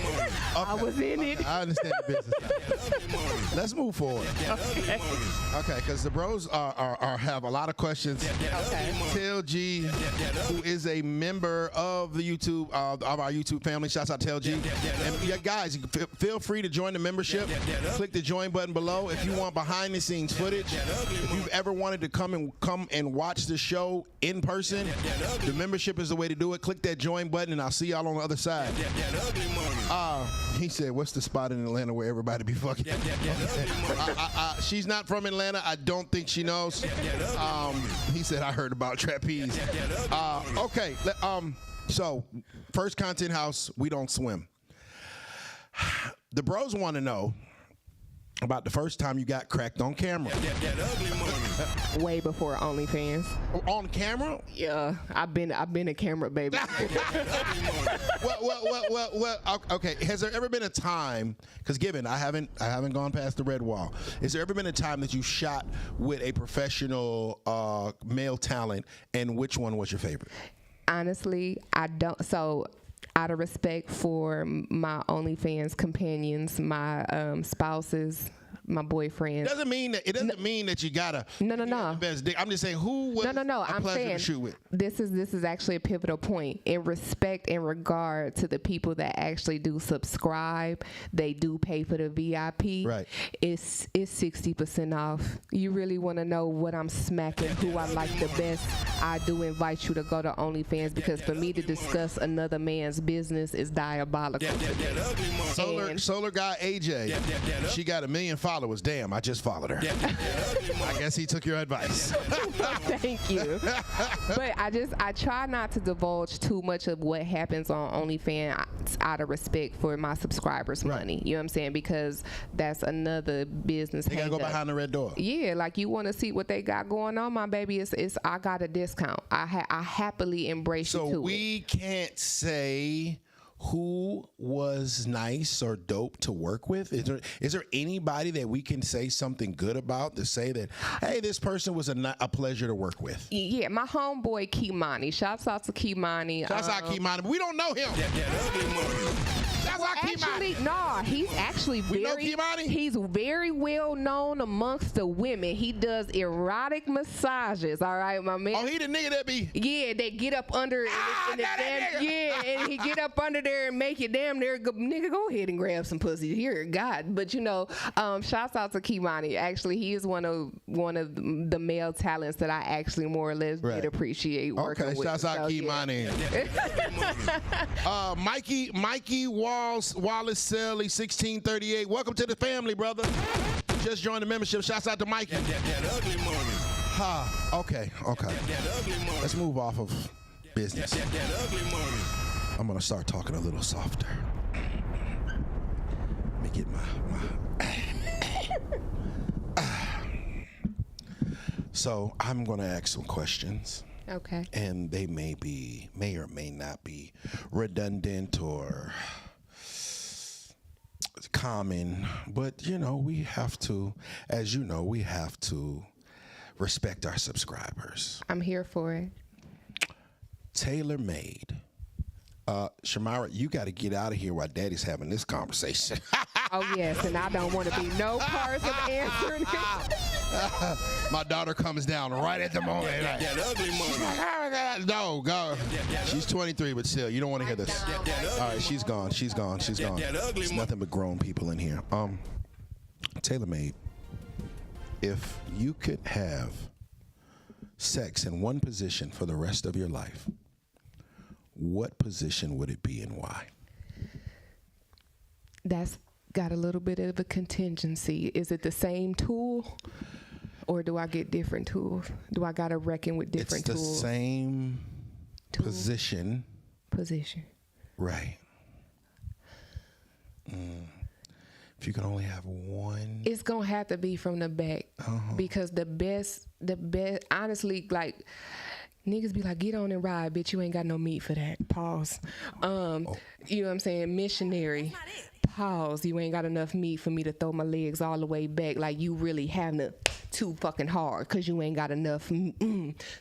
I was in it. I understand the business. Let's move forward. Okay, because the bros have a lot of questions. Okay. Tel G, who is a member of the YouTube of our YouTube family. Shouts out Tel G. And yeah, guys, feel free to join the membership. Click the join button below if you want behind the scenes footage. If you've ever wanted to come and watch the show in person, the membership is the way to do it. Click that join button, and I'll see y'all on the other side. He said, "What's the spot in Atlanta where everybody be fucking?" She's not from Atlanta. I don't think she knows. He said, "I heard about trapeze." Okay. So first content house, we don't swim. The bros want to know about the first time you got cracked on camera. Way before OnlyFans. On camera? Yeah, I've been a camera baby. Well. Okay. Has there ever been a time? Because given I haven't gone past the red wall. Has there ever been a time that you shot with a professional male talent, and which one was your favorite? Honestly, I don't. So, out of respect for my OnlyFans companions, my spouses, my boyfriend. It doesn't mean that you gotta. No. The best dick. I'm just saying who was No. a I'm pleasure saying to shoot with. this is actually a pivotal point in respect and regard to the people that actually do subscribe. They do pay for the VIP. Right. It's 60% off. You really want to know what I'm smacking, who I like the best? I do invite you to go to OnlyFans, because for me to discuss another man's business is diabolical. Solar guy AJ. She got 1 million followers. Damn, I just followed her. I guess he took your advice. Thank you. But I try not to divulge too much of what happens on OnlyFans out of respect for my subscribers' money. You know what I'm saying? Because that's another business. They gotta go behind the red door. Yeah, like you want to see what they got going on, my baby. It's I got a discount. I happily embrace you to it. So we can't say who was nice or dope to work with? Is there anybody that we can say something good about, to say that, hey, this person was a pleasure to work with? Yeah, my homeboy Kimani. Shouts out to Kimani. Shouts out Kimani. We don't know him. Actually, no, he's actually We know Kimani? He's very well known amongst the women. He does erotic massages. All right, my man. Oh, he the nigga that be. Yeah, they get up under. And he get up under there and make it damn near. Nigga, go ahead and grab some pussy here, God. But shouts out to Kimani. Actually, he is one of the male talents that I actually more or less did appreciate working with. Okay, shouts out Kimani. Mikey Wallace Selly 1638. Welcome to the family, brother. Just joined the membership. Shouts out to Mikey. Okay. Let's move off of business. I'm gonna start talking a little softer. Let me get my So I'm gonna ask some questions. Okay. And they may or may not be redundant or common, but we have to, as you know, we have to respect our subscribers. I'm here for it. Tailor Made. Shamara, you got to get out of here while Daddy's having this conversation. Oh, yes, and I don't want to be no part of answering it. My daughter comes down right at the moment. That ugly money. No, go. She's 23, but still, you don't want to hear this. All right, she's gone. There's nothing but grown people in here. Tailor Made. If you could have sex in one position for the rest of your life, what position would it be and why? That's got a little bit of a contingency. Is it the same tool, or do I get different tools? Do I got to reckon with different tools? It's the same position. Right. If you can only have one. It's going to have to be from the back. Because the best, honestly, like, niggas be like, get on and ride, bitch. You ain't got no meat for that. Pause. You know what I'm saying? Missionary. pause. You ain't got enough meat for me to throw my legs all the way back. Like, you really having to too fucking hard because you ain't got enough.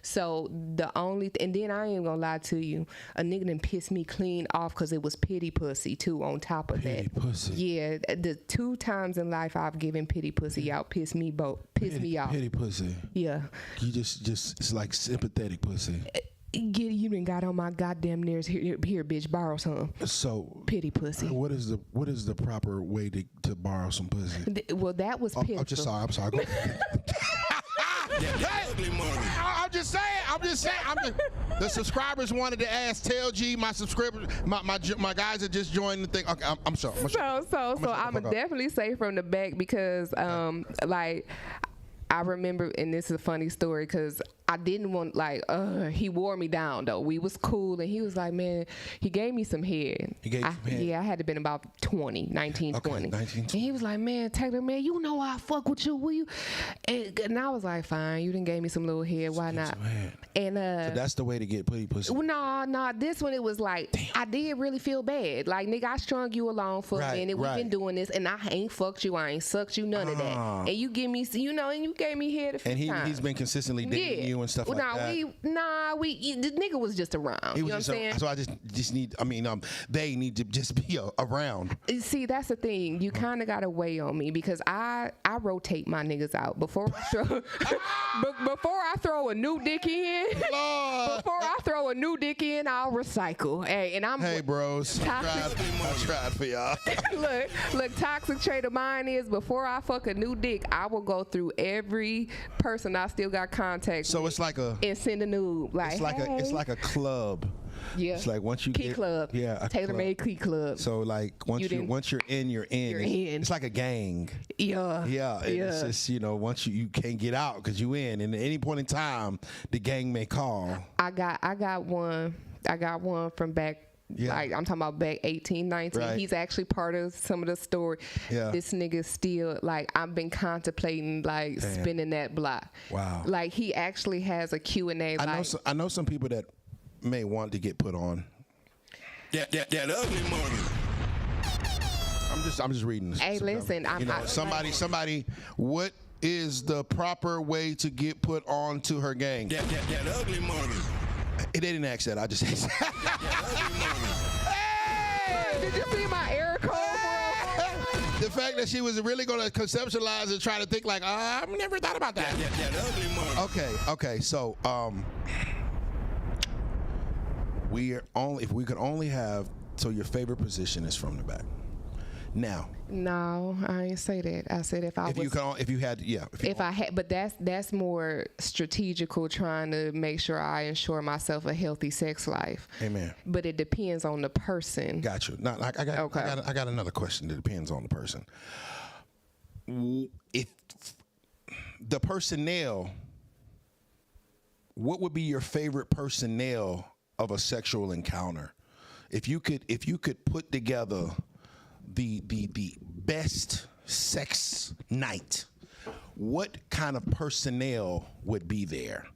So the only and then I ain't gonna lie to you, a nigga done pissed me clean off because it was pity pussy too on top of Pity that. pussy. Yeah, the 2 times in life I've given pity pussy out pissed me off. Pity pussy. Yeah. You just it's like sympathetic pussy. You done got on my goddamn nerves. Here, bitch, borrow some. So Pity pussy. what is the proper way to borrow some pussy? Well, that was pissed. I'm sorry. Go. Ugly money. I'm just saying. The subscribers wanted to ask. Tell G, my subscribers, my guys that just joined the thing. Okay, I'm sorry. So I'm gonna definitely say from the back because like I remember, and this is a funny story because I didn't want, like, he wore me down, though. We was cool, and he was like, man, he gave me some head. He gave you some head? Yeah, I had to been about 19, 20. 19, and he was like, man, Taylor, man, you know I fuck with you, will you? And I was like, fine, you done gave me some little head, why not? And so that's the way to get pussy. Nah, this one, it was like, I did really feel bad. Like, nigga, I strung you along for a minute. We've been doing this, and I ain't fucked you. I ain't sucked you, none of that. And you give me, and you gave me head a few times. And he's been consistently dating you and stuff like that. The nigga was just around. You know what I'm saying? So I just need, they need to just be around. See, that's the thing. You kind of got to weigh on me because I rotate my niggas out before I throw a new dick in. Before I throw a new dick in, I'll recycle. Hey, bros. I tried for y'all. Look, toxic trait of mine is before I fuck a new dick, I will go through every person I still got contact with. So it's like and send a nude. Like, it's like a club. Yeah. It's like once you Key Club. Yeah. Tailor-made Key Club. So like once you're in, you're in. It's like a gang. Yeah. Yeah. It's just, once you can't get out because you in, and at any point in time, the gang may call. I got one from back. Yeah. Like, I'm talking about back 18, 19. Right. He's actually part of some of the story. Yeah. This nigga still, like, I've been contemplating, like, spinning that block. Wow. Like, he actually has a Q&A. I know some people that may want to get put on. That ugly money. I'm just reading this. Hey, listen. Somebody, what is the proper way to get put on to her gang? That ugly money. They didn't ask that. I just asked that. Hey, did you see my error code, bro? The fact that she was really going to conceptualize and try to think like, I've never thought about that. That ugly money. Okay. So, if we could only have, so your favorite position is from the back. Now. No, I ain't say that. I said if I had, but that's more strategical, trying to make sure I ensure myself a healthy sex life. Amen. But it depends on the person. Got you. Now, I got another question that depends on the person. If the personnel, what would be your favorite personnel of a sexual encounter? If you could put together the best sex night, what kind of personnel would be there?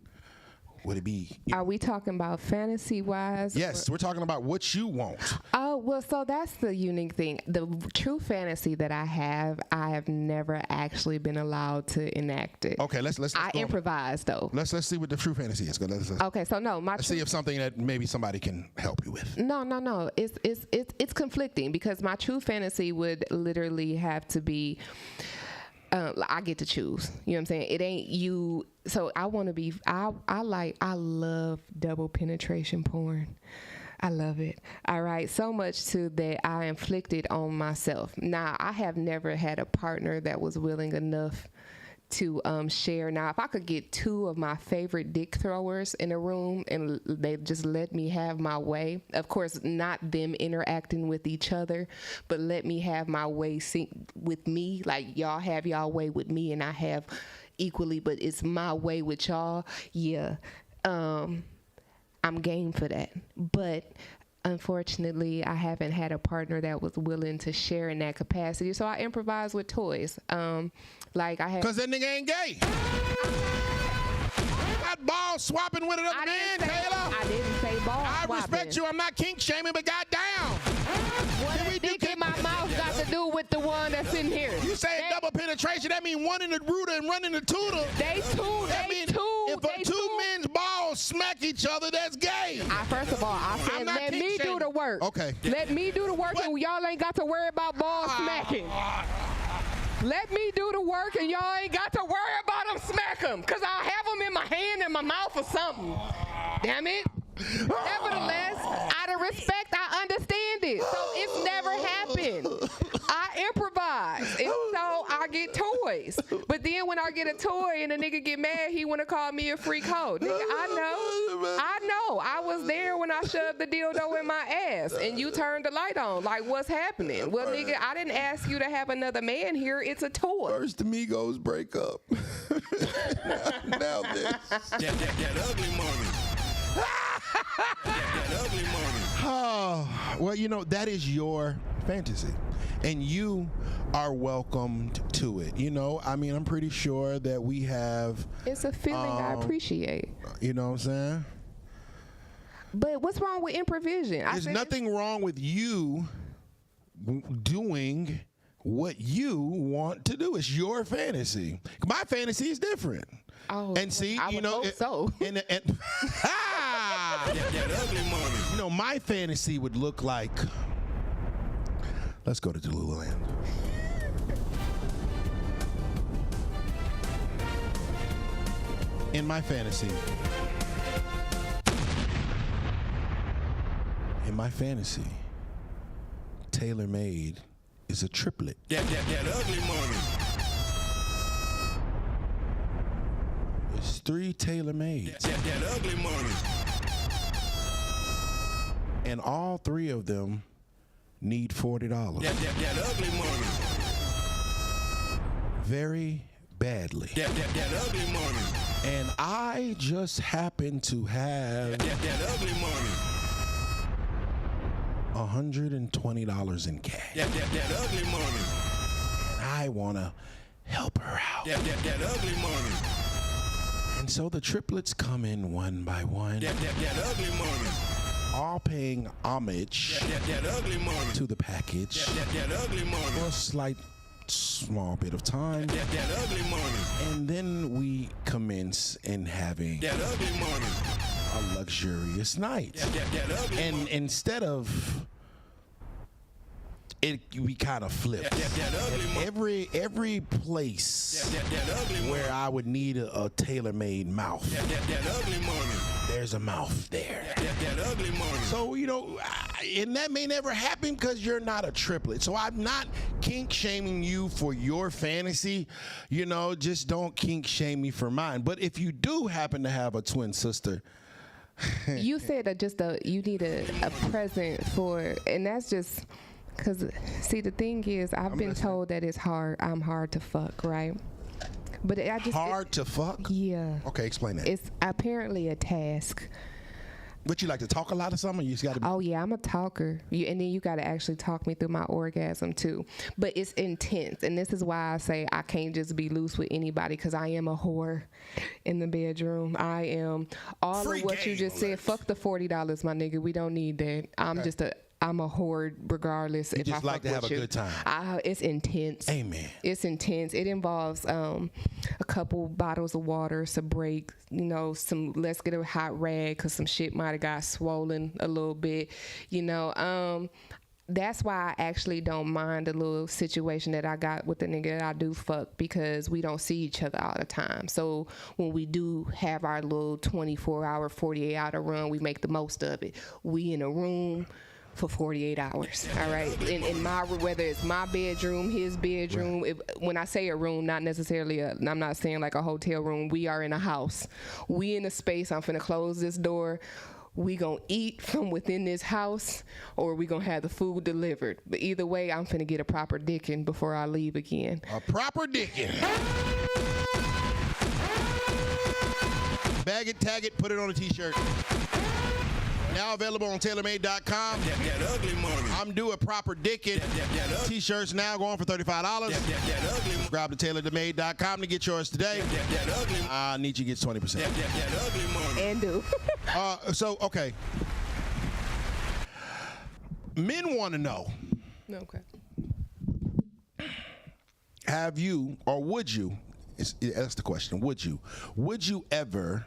Would it be? Are we talking about fantasy wise? Yes, we're talking about what you want. Oh, well, so that's the unique thing. The true fantasy that I have never actually been allowed to enact it. Okay, let's I improvise though. Let's see what the true fantasy is. Okay, so no, let's see if something that maybe somebody can help you with. No. It's conflicting because my true fantasy would literally have to be. I get to choose. You know what I'm saying? It ain't you. So I want to be. I love double penetration porn. I love it. All right. So much to that I inflicted on myself. Now, I have never had a partner that was willing enough to share. Now, if I could get 2 of my favorite dick throwers in a room and they just let me have my way, of course, not them interacting with each other, but let me have my way with me. Like, y'all have y'all way with me and I have equally, but it's my way with y'all. Yeah. I'm game for that. But unfortunately, I haven't had a partner that was willing to share in that capacity. So I improvise with toys. Like I have. Because that nigga ain't gay. That ball swapping with another man, Taylor. I didn't say ball swapping. I respect you. I'm not kink shaming, but goddamn. What a dick in my mouth got to one that's sitting here. You saying double penetration? That mean one in the rooter and one in the tutor. If two men's balls smack each other, that's gay. First of all, I said let me do the work. Okay. Let me do the work, and y'all ain't got to worry about balls smacking. Let me do the work, and y'all ain't got to worry about them smack them, because I'll have them in my hand, in my mouth, or something. Damn it. Nevertheless, out of respect, I understand it. So it's never happened. I improvise, and so I get toys. But then when I get a toy and a nigga get mad, he want to call me a freak hoe. Nigga, I know. I was there when I shoved the dildo in my ass, and you turned the light on. Like, what's happening? Well, nigga, I didn't ask you to have another man here. It's a toy. First, the Migos break up. Now this. That ugly money. that ugly money. Oh, well, you know, that is your fantasy. And you are welcomed to it. You know, I mean, I'm pretty sure that we have... It's a feeling I appreciate. You know what I'm saying? But what's wrong with improvision? There's nothing wrong with you doing what you want to do. It's your fantasy. My fantasy is different. Oh, and see, I you would know, hope so. And that ugly money. You know, my fantasy would look like. Let's go to Lululand. In my fantasy, TaylorMade is a triplet. That ugly money. It's 3 TaylorMades. That ugly money. And all 3 of them need $40. That ugly money. Very badly. That ugly money. And I just happen to have that ugly money. $120 in cash. That ugly money. And I want to help her out. That ugly money. And so the triplets come in one by one. That ugly money. All paying homage that ugly money. to the package that ugly money. for a slight small bit of time. That ugly money. And then we commence in having that ugly money. a luxurious night. That ugly and money. Instead of it, we kind of flip. Every place that ugly where I would need a tailor-made mouth, that ugly money. there's a mouth there. That ugly money. So, you know, and that may never happen because you're not a triplet. So I'm not kink shaming you for your fantasy. You know, just don't kink shame me for mine. But if you do happen to have a twin sister, you said that you need a present for, and that's just because, see, the thing is, I've been told that it's hard. I'm hard to fuck, right? But I just hard to fuck? Yeah. Okay, explain that. It's apparently a task. But you like to talk a lot or something? You just got to. Oh yeah, I'm a talker. And then you got to actually talk me through my orgasm too. But it's intense, and this is why I say I can't just be loose with anybody, because I am a whore in the bedroom. I am all Free of what you just said. Fuck the $40, my nigga. We don't need that. I'm a whore regardless. You if just I like fuck to have with a you. good time. It's intense. Amen. It's intense. It involves a couple bottles of water, some break, you know, let's get a hot rag because some shit might have got swollen a little bit, you know. That's why I actually don't mind the little situation that I got with the nigga that I do fuck, because we don't see each other all the time. So when we do have our little 24-hour, 48-hour run, we make the most of it. We in a room for 48 hours, all right? In my, whether it's my bedroom, his bedroom, right. When I say a room, not necessarily I'm not saying like a hotel room. We are in a house. We in a space. I'm finna close this door. We gonna eat from within this house, or we gonna have the food delivered. But either way, I'm finna get a proper dicking before I leave again. A proper dicking. Bag it, tag it, put it on a t-shirt. Now available on TaylorMade.com. That ugly money. I'm due a proper dicking. T-shirts now going for $35. That ugly. Grab the TaylorMade.com to get yours today. That ugly. Nietzsche gets 20%. That ugly money. And do. So, okay. Men want to know. Okay. have you or would you? That's the question. Would you ever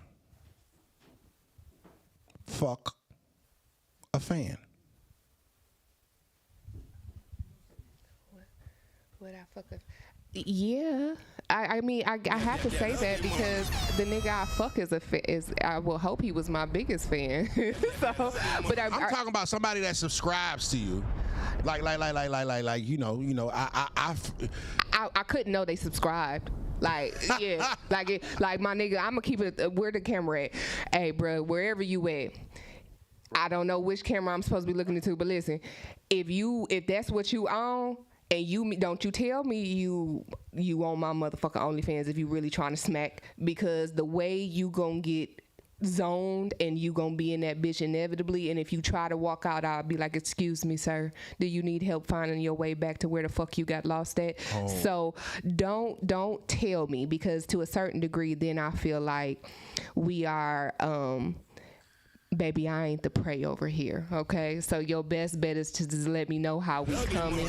fuck a fan? Would I fuck a? Yeah, I mean, I have to say that because the nigga I fuck is I will hope he was my biggest fan. So, but I'm talking about somebody that subscribes to you, like you know. I couldn't know they subscribed. Like, yeah, like my nigga, I'm gonna keep it. Where the camera at? Hey, bro, wherever you at. I don't know which camera I'm supposed to be looking into, but listen, if that's what you own. And you don't you tell me you on my motherfucking OnlyFans if you really trying to smack, because the way you gonna get zoned and you gonna be in that bitch inevitably, and if you try to walk out, I'll be like, excuse me, sir, do you need help finding your way back to where the fuck you got lost at? Oh. So don't tell me, because to a certain degree then I feel like we are baby, I ain't the prey over here, okay? So your best bet is to just let me know how we coming.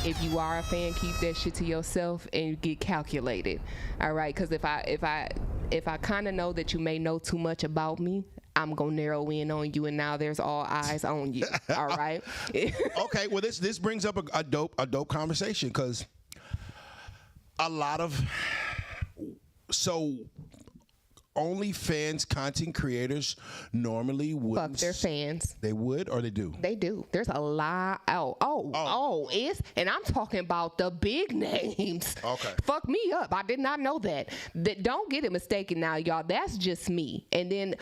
If you are a fan, keep that shit to yourself and get calculated, all right? Because if I kind of know that you may know too much about me, I'm gonna narrow in on you, and now there's all eyes on you, all right? Okay, well this brings up a dope conversation, because a lot of OnlyFans content creators normally would fuck their fans. They would, or they do? They do. There's a lot. It's, and I'm talking about the big names. Okay. Fuck me up. I did not know that. Don't get it mistaken now, y'all. That's just me. And then,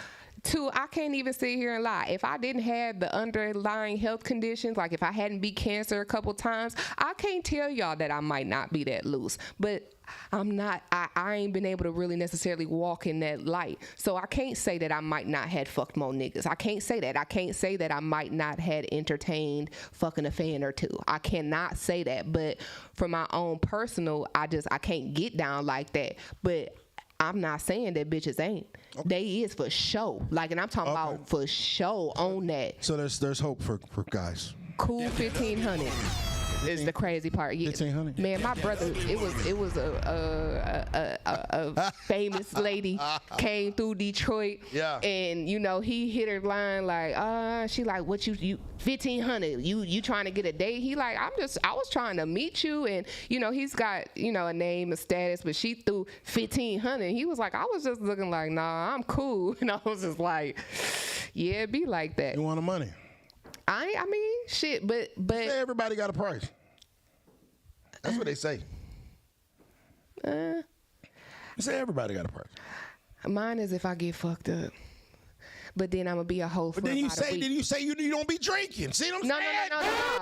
two, I can't even sit here and lie. If I didn't have the underlying health conditions, like if I hadn't beat cancer a couple times, I can't tell y'all that I might not be that loose. But I'm not, I ain't been able to really necessarily walk in that light. So I can't say that I might not had fucked more niggas. I can't say that. I can't say that I might not had entertained fucking a fan or two. I cannot say that. But for my own personal, I can't get down like that. But I'm not saying that bitches ain't. Okay. They is for show. Like, and I'm talking about for show on that. So there's hope for guys. Cool 1500 is the crazy part. Yeah. 1500. Man, my brother, it was a famous lady came through Detroit. Yeah. And you know, he hit her line like, she like, what you 1500? You trying to get a date? He like, I was trying to meet you, and you know, he's got, you know, a name, a status, but she threw 1500. He was like, I was just looking like, nah, I'm cool. And I was just like, yeah, it be like that. You want the money? I mean, shit, but say everybody got a price. That's what they say. You say everybody got a price. Mine is if I get fucked up. But then I'm gonna be a hoe for But then you about a week. you say you don't be drinking. See what I'm saying?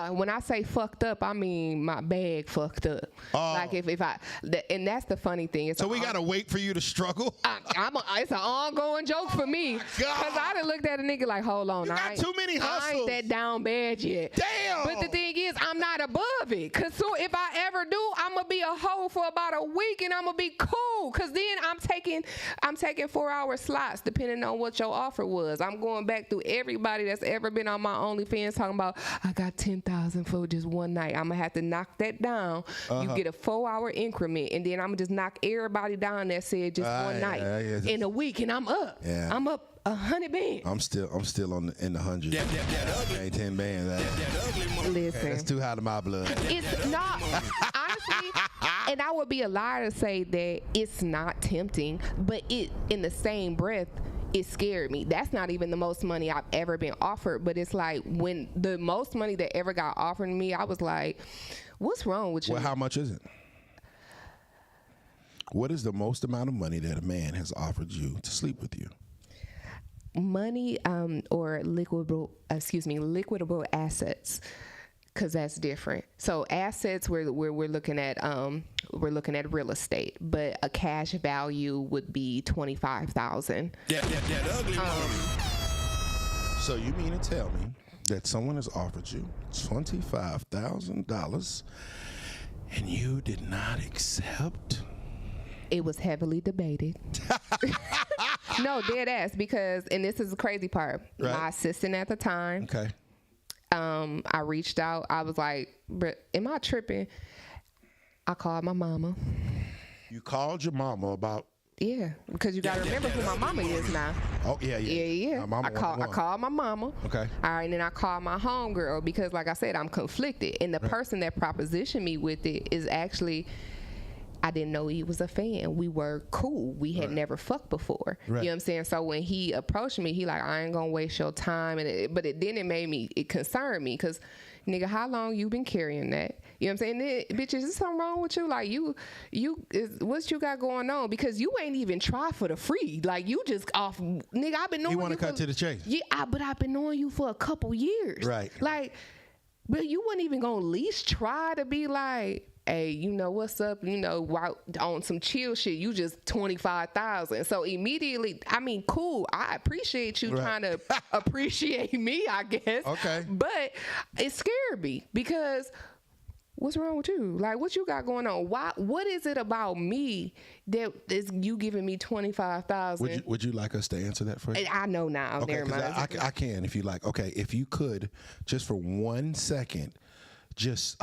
No. When I say fucked up, I mean my bag fucked up. Oh. Like if and that's the funny thing. So we gotta wait for you to struggle. It's an ongoing joke for me. Cause I done looked at a nigga like, hold on, you got too many hustles. I ain't that down bad yet. Damn. But the thing is, I'm not above it. Cause so if I ever do, I'm gonna be a hoe for about a week, and I'm gonna be cool. Cause then I'm taking 4-hour slots depending on what your offer was. I'm going back through everybody that's ever been on my OnlyFans talking about, I got 10,000 for just one night. I'm going to have to knock that down. You get a 4-hour increment, and then I'm going to just knock everybody down that said just one night in a week, and I'm up. Yeah. I'm up 100 bands. I'm still in the hundreds. Ain't 10 bands. Listen. That's too high to my blood. It's not, honestly, and I would be a liar to say that it's not tempting, but it, in the same breath, it scared me. That's not even the most money I've ever been offered, but it's like when the most money that ever got offered to me, I was like, what's wrong with you? Well, how much is it? What is the most amount of money that a man has offered you to sleep with you? Money or liquidable assets, because that's different. So assets, we're looking at real estate, but a cash value would be $25,000. That ugly money. So you mean to tell me that someone has offered you $25,000 and you did not accept? It was heavily debated. No, dead ass, because, and this is the crazy part, right. My assistant at the time. Okay. I reached out. I was like, am I tripping? I called my mama. You called your mama about. Yeah, because you gotta remember who my mama is now. Oh yeah. Yeah. Mama I called my mama. Okay. All right, and then I called my homegirl because, like I said, I'm conflicted, and the person that propositioned me with it is actually, I didn't know he was a fan. We were cool. We had never fucked before. You know what I'm saying? So when he approached me, he like, I ain't gonna waste your time. But it concerned me because, nigga, how long you been carrying that? You know what I'm saying? Bitch, is something wrong with you? Like, what you got going on? Because you ain't even try for the free. Like, you just off, nigga, I've been knowing you. You want to cut to the chase? Yeah, but I've been knowing you for a couple years. Right. Like, but you wouldn't even gonna at least try to be like, hey, you know what's up? You know, on some chill shit, you just 25,000. So immediately, I mean, cool. I appreciate you trying to appreciate me, I guess. Okay. But it scared me because what's wrong with you? Like, what you got going on? What is it about me that is you giving me 25,000? Would you like us to answer that for you? I know now. Okay, never mind. I can if you like. Okay, if you could, just for 1 second, just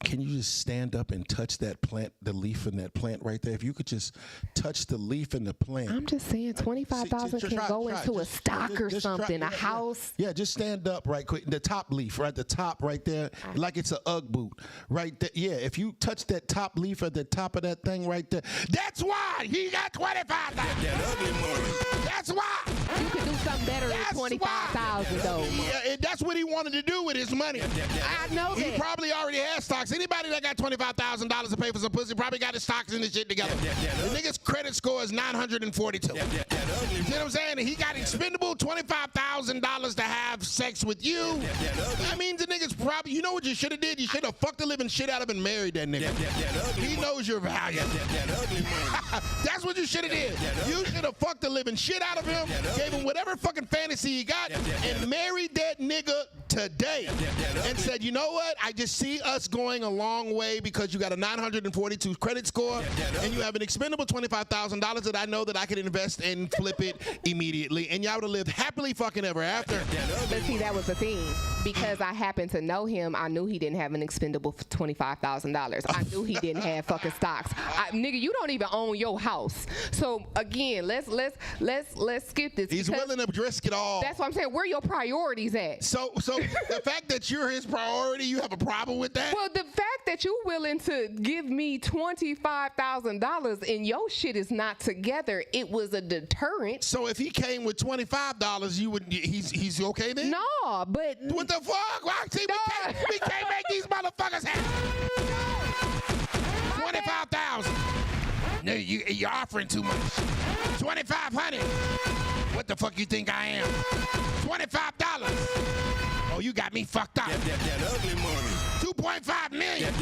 can you just stand up and touch that plant, the leaf in that plant right there? If you could just touch the leaf in the plant. I'm just saying 25,000 can go into a stock or something, a house. Yeah, just stand up right quick. The top leaf, right? The top right there, like it's an Ugg boot. Right there. Yeah, if you touch that top leaf at the top of that thing right there, that's why he got 25,000. That ugly money. That's why. You could do something better than 25,000 though. Yeah, and that's what he wanted to do with his money. I know He that. probably already has stocks. Anybody that got $25,000 to pay for some pussy probably got his stocks and his shit together. The nigga's credit score is 942. You see what I'm saying? He got expendable $25,000 to have sex with you. That means the nigga's probably, you know what you should have did? You should have fucked the living shit out of him and married that nigga. He knows your value. That's what you should have did. You should have fucked the living shit out of him, gave him whatever fucking fantasy he got, and married that nigga today. And said, you know what? I just see us going a long way because you got a 942 credit score and you have an expendable $25,000 that I know that I could invest and flip it immediately. And y'all would have lived happily fucking ever after. But see, that was the thing. Because I happened to know him, I knew he didn't have an expendable $25,000. I knew he didn't have fucking stocks. Nigga, you don't even own your house. So again, let's skip this. He's willing to risk it all. That's what I'm saying. Where your priorities at? So the fact that you're his priority, you have a problem with that? Well, the fact that you're willing to give me $25,000 and your shit is not together, it was a deterrent. So if he came with $25, you would he's okay then? No, but What the fuck? Well, see, we can't make these motherfuckers happy. 25,000. No, you're offering too much. 2,500. What the fuck you think I am? $25. Oh, you got me fucked up. That ugly money. 2.5 million.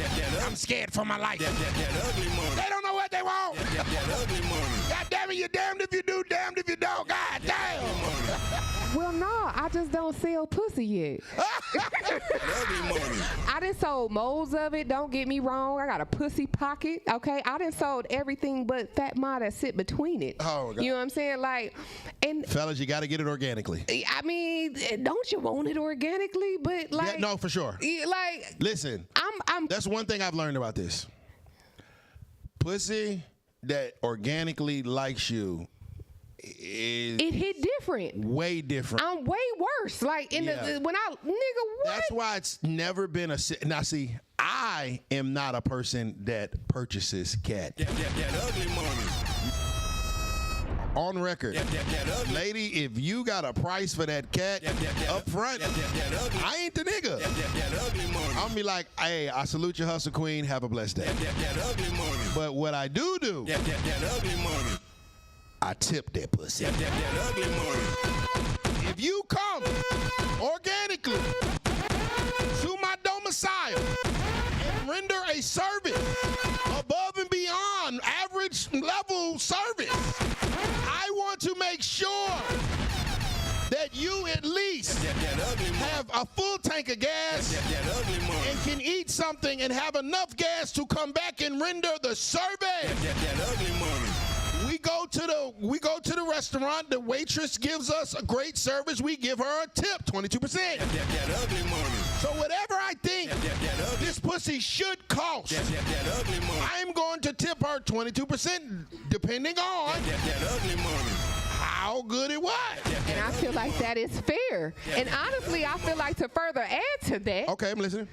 I'm scared for my life. That ugly money. They don't know what they want. That ugly money. God damn it, you're damned if you do, damned if you don't. God damn. well, no, I just don't sell pussy yet. That ugly money. I done sold molds of it. Don't get me wrong. I got a pussy pocket. Okay, I done sold everything but fat ma that sit between it. Oh, God. You know what I'm saying? Like, and Fellas, you got to get it organically. I mean, don't you want it organically? But like, Yeah, no, for sure. Like, Listen, I'm. that's one thing I've learned about this. Pussy that organically likes you is It hit different. way different. I'm way worse. Like in Yeah. when I nigga what? That's why it's never been a. Now, see, I am not a person that purchases cat. That ugly money. On record, That ugly. lady, if you got a price for that cat up front, That ugly. I ain't the nigga. That ugly money. I'm gonna be like, hey, I salute you, hustle queen. Have a blessed day. That ugly money. But what I do, That ugly money. I tip that pussy. That ugly money. If you come organically to my domicile and render a service above and beyond average level service, I want to make sure that you at least That ugly money. have a full tank of gas That ugly money. and can eat something and have enough gas to come back and render the service. That ugly money. We go to the restaurant. The waitress gives us a great service. We give her a tip, 22%. That ugly money. So whatever I think That ugly. this pussy should cost. That ugly money. I'm going to tip her 22%, depending on That ugly money. how good it was. And I feel like that is fair. And honestly, I feel like to further add to that, Okay, I'm listening.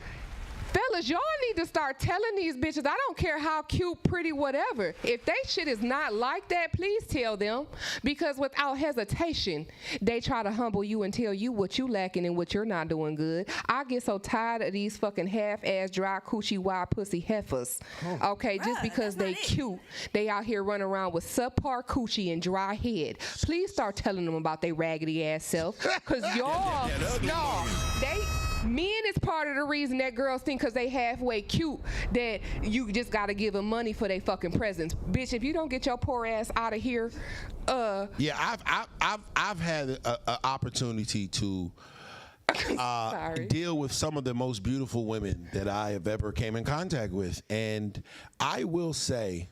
fellas, y'all need to start telling these bitches, I don't care how cute, pretty, whatever. If they shit is not like that, please tell them. Because without hesitation, they try to humble you and tell you what you lacking and what you're not doing good. I get so tired of these fucking half-ass, dry, coochie, wild pussy heifers. Okay, just because they cute, they out here running around with subpar coochie and dry head. Please start telling them about their raggedy ass self. Because y'all, no, men is part of the reason that girls think because they halfway cute that you just gotta give them money for their fucking presents. Bitch, if you don't get your poor ass out of here, Yeah, I've had an opportunity to deal with some of the most beautiful women that I have ever came in contact with, and I will say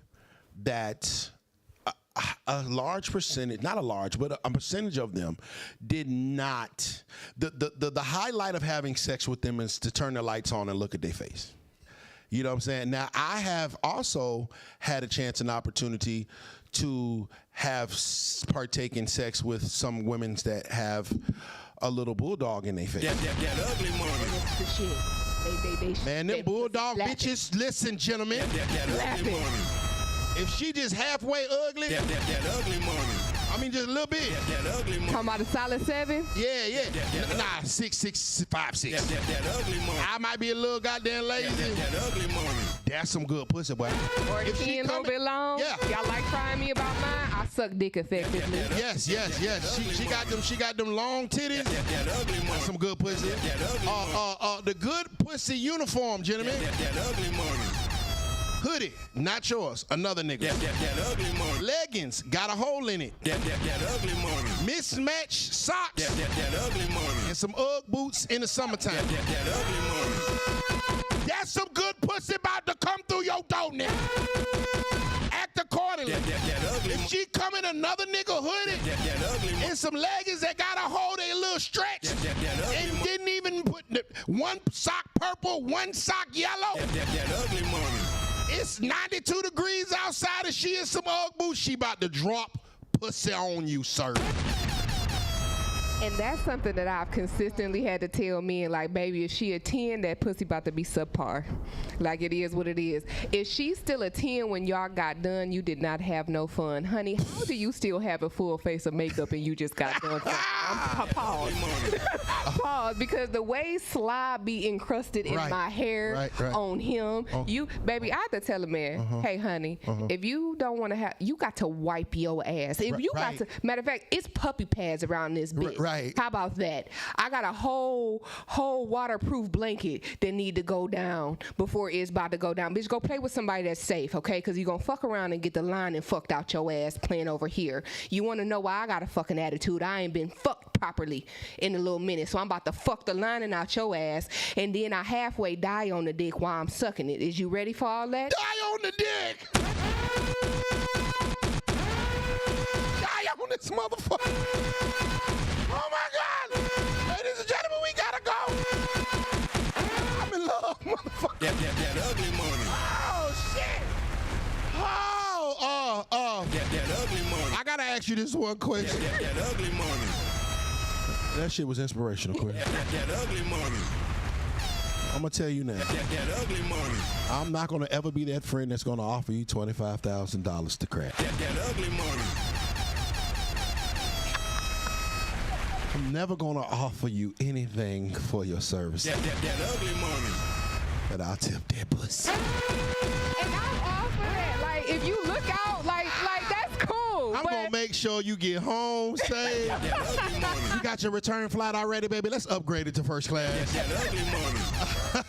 that a large percentage, not a large, but a percentage of them did not. The highlight of having sex with them is to turn the lights on and look at their face. You know what I'm saying? Now, I have also had a chance and opportunity to have partake in sex with some women that have a little bulldog in their face. That ugly money. that's the shit. Man, them bulldog slap bitches, listen, gentlemen, That ugly money. if she just halfway ugly, That ugly money. I mean, just a little bit. That ugly money. Talking about a solid 7? Yeah. Nah, 6, 5, 6. That ugly money. I might be a little goddamn lazy. That ugly money. That's some good pussy, boy. Or If she a little coming- bit long? Yeah. Y'all like trying me about mine? I suck dick effectively. Yes. She got them long titties. That ugly money. That's some good pussy. The good pussy uniform, gentlemen. That ugly money. Hoodie, not yours. Another nigga. That ugly money. Leggings, got a hole in it. That ugly money. Mismatched socks That ugly money. and some Ugg boots in the summertime. That ugly money. That's some good pussy about to come through your door now. Act accordingly. That ugly If money. she come in another nigga hoodie That ugly money. and some leggings that got a hole, they a little stretch, That ugly and money. didn't even put one sock purple, one sock yellow. That ugly money. It's 92 degrees outside and she in some Ugg boots. She about to drop pussy on you, sir. And that's something that I've consistently had to tell men, like, baby, if she a 10, that pussy about to be subpar. Like, it is what it is. If she's still a 10 when y'all got done, you did not have no fun. Honey, how do you still have a full face of makeup and you just got done? Pause. Pause, because the way slide be encrusted in Right. my hair Right. on him, you, baby, I have to tell a man, hey, honey, if you don't want to have, you got to wipe your ass. If you Right. got to, matter of fact, it's puppy pads around this bitch. Right. How about that? I got a whole waterproof blanket that need to go down before it's about to go down. Bitch, go play with somebody that's safe, okay? Because you're going to fuck around and get the line and fucked out your ass playing over here. You want to know why I got a fucking attitude? I ain't been fucked properly in a little minute. So I'm about to fuck the lining out your ass, and then I halfway die on the dick while I'm sucking it. Is you ready for all that? Die on the dick. Die on this motherfucker. Oh my God. Ladies and gentlemen, we gotta go. I'm in love, motherfucker. That ugly money. Oh shit. That ugly money. I gotta ask you this one question. That ugly money. That shit was inspirational, Quinn. That ugly money. I'm gonna tell you now. That ugly money. I'm not gonna ever be that friend that's gonna offer you $25,000 to crack. That ugly money. I'm never gonna offer you anything for your service, That ugly money. but I'll tip that pussy. And I'm all for that. Like, if you look out, like that's cool. I'm but gonna make sure you get home safe. That ugly money. You got your return flight already, baby. Let's upgrade it to first class. That ugly money.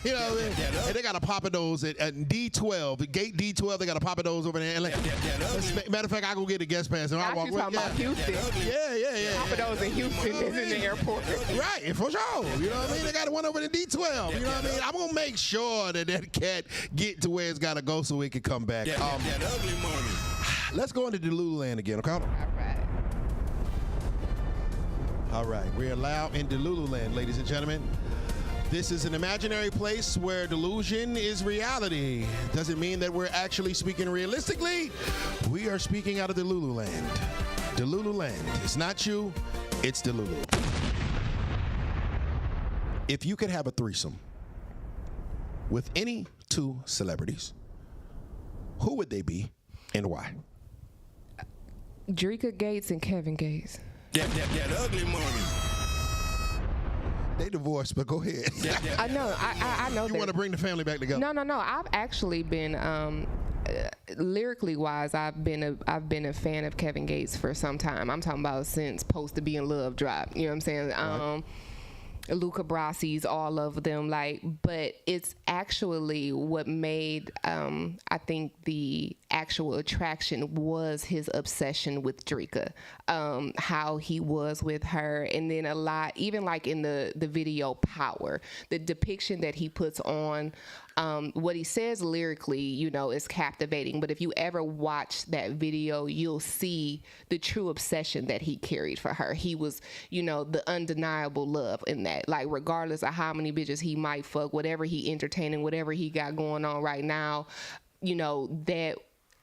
You know what I mean? And they got a Papados at D12, the gate D12. They got a Papados over there in LA. Matter of fact, I go get a guest pass and I Now walk you with. talking about Houston. Yeah. Papa those in Houston is in the airport. Right, for sure. You know what I mean? They got one over in D12. You know what I mean? I'm gonna make sure that cat get to where it's gotta go so it can come back. That ugly money. Let's go into Delululand again, okay? All right, we're allowed in Delululand, ladies and gentlemen. This is an imaginary place where delusion is reality. Doesn't mean that we're actually speaking realistically. We are speaking out of the Lululand. Delululand. It's not you, it's Delulu. If you could have a threesome with any two celebrities, who would they be and why? Drika Gates and Kevin Gates. That ugly money. They divorced, but go ahead. I know. I know. You want to bring the family back together? No. I've actually been lyrically wise. I've been a fan of Kevin Gates for some time. I'm talking about since Post to Be in Love dropped. You know what I'm saying? Right. Luca Brassi's, all of them, but it's actually what made I think the actual attraction was his obsession with Drika, how he was with her, and then a lot, even like in the video Power, the depiction that he puts on. What he says lyrically, is captivating. But if you ever watch that video, you'll see the true obsession that he carried for her. He was, the undeniable love in that. Like, regardless of how many bitches he might fuck, whatever he entertaining, whatever he got going on right now, that,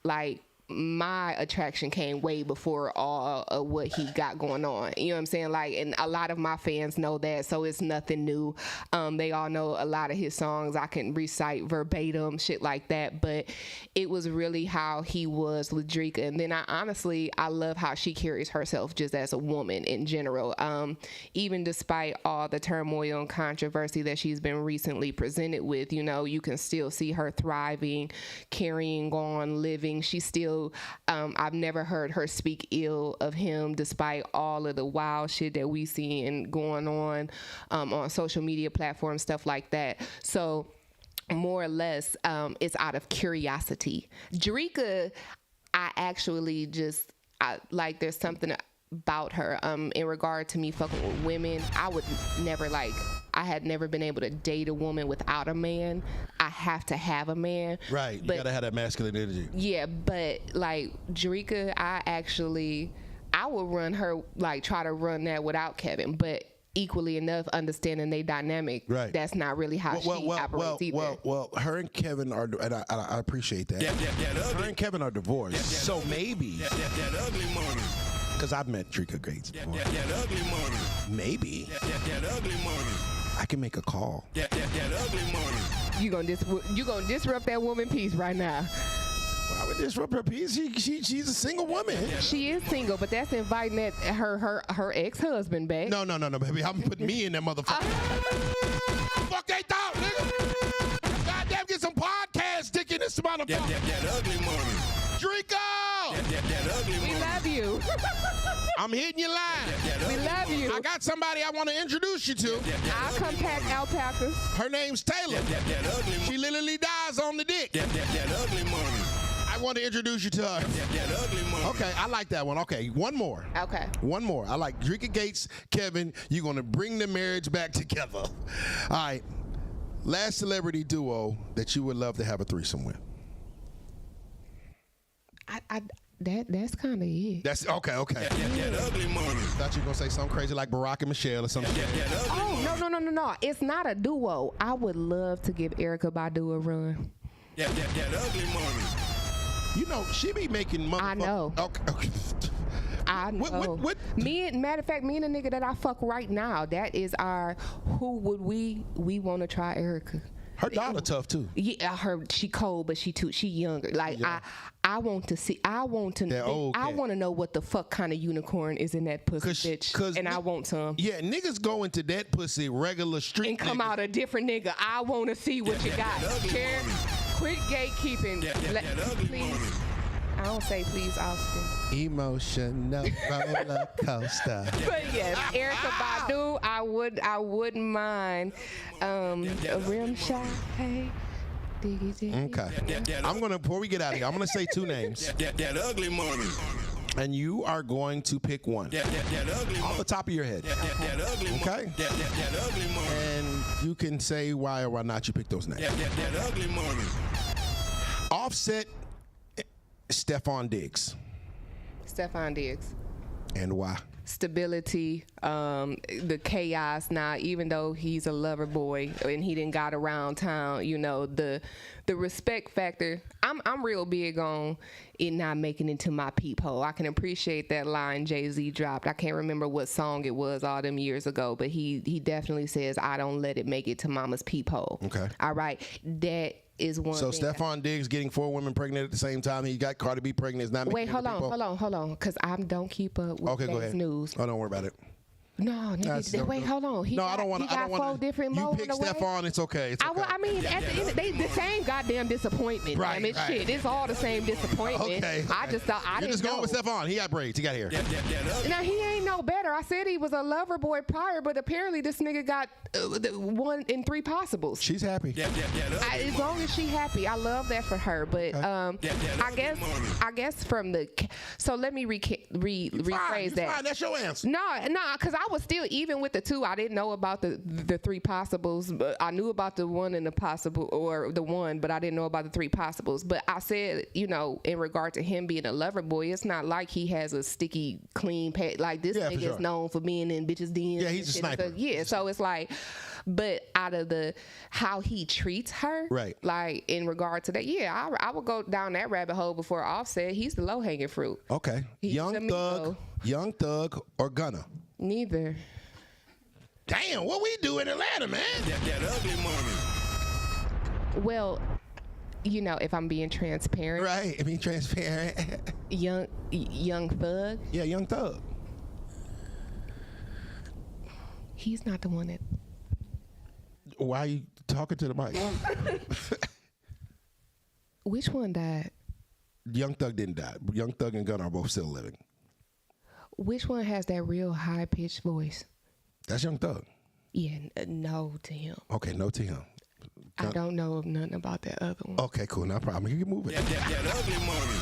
like, my attraction came way before all of what he got going on. You know what I'm saying? Like, and a lot of my fans know that, so it's nothing new. They all know a lot of his songs. I can recite verbatim, shit like that. But it was really how he was with Drika. And then I love how she carries herself just as a woman in general. Even despite all the turmoil and controversy that she's been recently presented with, you can still see her thriving, carrying on, living. She's still I've never heard her speak ill of him, despite all of the wild shit that we see and going on social media platforms, stuff like that. So more or less, it's out of curiosity. Drika, I actually there's something about her in regard to me fucking with women. I had never been able to date a woman without a man. I have to have a man. Right, you gotta have that masculine energy. Yeah, but like Drika, I would run her, try to run that without Kevin, but equally enough, understanding they dynamic, right? That's not really how she operates either. Well, her and Kevin are, and I appreciate that. Her and Kevin are divorced, so maybe. That ugly money. Because I've met Drika Gates before. That ugly money. Maybe. That ugly money. I can make a call. That ugly money. You gonna disrupt that woman peace right now. Why would disrupt her peace? She's a single woman. She is single, but that's inviting her ex-husband back. No, baby. I'm putting me in that motherfucker. Fuck they thought, nigga. Goddamn, get some podcast dick in this motherfucker. That ugly money. Drika! That ugly money. We love you. I'm hitting your line. We love you. I got somebody I want to introduce you to. I'll come pack alpacas. Her name's Taylor. That ugly money. She literally dies on the dick. That ugly money. I want to introduce you to her. That ugly money. Okay, I like that one. Okay, one more. Okay. One more. I like Drika Gates, Kevin. You're going to bring the marriage back together. All right. Last celebrity duo that you would love to have a threesome with. That's kind of it. That's okay. That ugly money. Thought you were gonna say something crazy like Barack and Michelle or something. Oh, no. It's not a duo. I would love to give Erykah Badu a run. That ugly money. She be making money. I know. Okay. I know. What? Matter of fact, me and the nigga that I fuck right now, that is who would we want to try Erykah. Her daughter tough too. Yeah, she cold, but she younger. Like yeah. I want to know what the fuck kind of unicorn is in that pussy, bitch. And I want some. Yeah, niggas go into that pussy regular street and come out a different nigga. I want to see what you got. Karen, quit gatekeeping. Please. I don't say please often. Emotional roller coaster. But yes, Erykah Badu, I wouldn't mind a rim shot. Hey, diggy. Okay. Before we get out of here, I'm gonna say two names. That ugly money. And you are going to pick one. That ugly money. Off the top of your head. That ugly money. Okay. That ugly money. And you can say why or why not you pick those names. That ugly money. Offset, Stefon Diggs. Stefon Diggs. And why? stability, the chaos. Now, even though he's a lover boy and he didn't got around town, you know, the respect factor. I'm real big on it not making it to my peephole. I can appreciate that line Jay-Z dropped. I can't remember what song it was all them years ago, but he definitely says, I don't let it make it to mama's peephole. Okay. All right. That is one So thing. Stephon Diggs getting 4 women pregnant at the same time. He got Cardi B pregnant. Is not Wait, making it hold to people? on, because I don't keep up with Okay, go ahead. news. Oh, don't worry about it. No, nigga, wait, hold on. He I don't want to. He got 4 different You modes pick in the way. Stephon. It's okay. It's okay. I mean, at the end, they the same goddamn disappointment. Right, Damn it, right. shit. It's all the same disappointment. Okay. I just thought I You're didn't just going know. with Stephon. He got braids. He got hair. Now he ain't no better. I said he was a lover boy prior, but apparently this nigga got 1 in 3 possibles. She's happy. As long as she happy, I love that for her. But I guess from the so let me rephrase that. Fine. That's your answer. No, because I was still even with the 2. I didn't know about the 3 possibles, but I knew about the 1 and the possible, or the 1, but I didn't know about the 3 possibles. But I said, you know, in regard to him being a lover boy, it's not like he has a sticky, clean pet. Like this Yeah, for nigga sure. is known for being in bitches' DMs. Yeah, he's a and shit. sniper. Yeah, so it's like, but out of the how he treats her, Right. Like in regard to that, yeah, I would go down that rabbit hole before Offset. He's the low hanging fruit. Okay. He's Young amigo. Thug, or Gunna? Neither. Damn, what we do in Atlanta, man? That ugly money. Well, you know, if I'm being transparent, Right. I mean, transparent. young Thug, Yeah, Young Thug. he's not the one that. Why are you talking to the mic? Which one died? Young Thug didn't die. Young Thug and Gunna are both still living. Which one has that real high pitched voice? That's Young Thug. Yeah, no to him. Okay, no to him. I don't know nothing about that other one. Okay, cool. No problem. You can move it. That ugly money.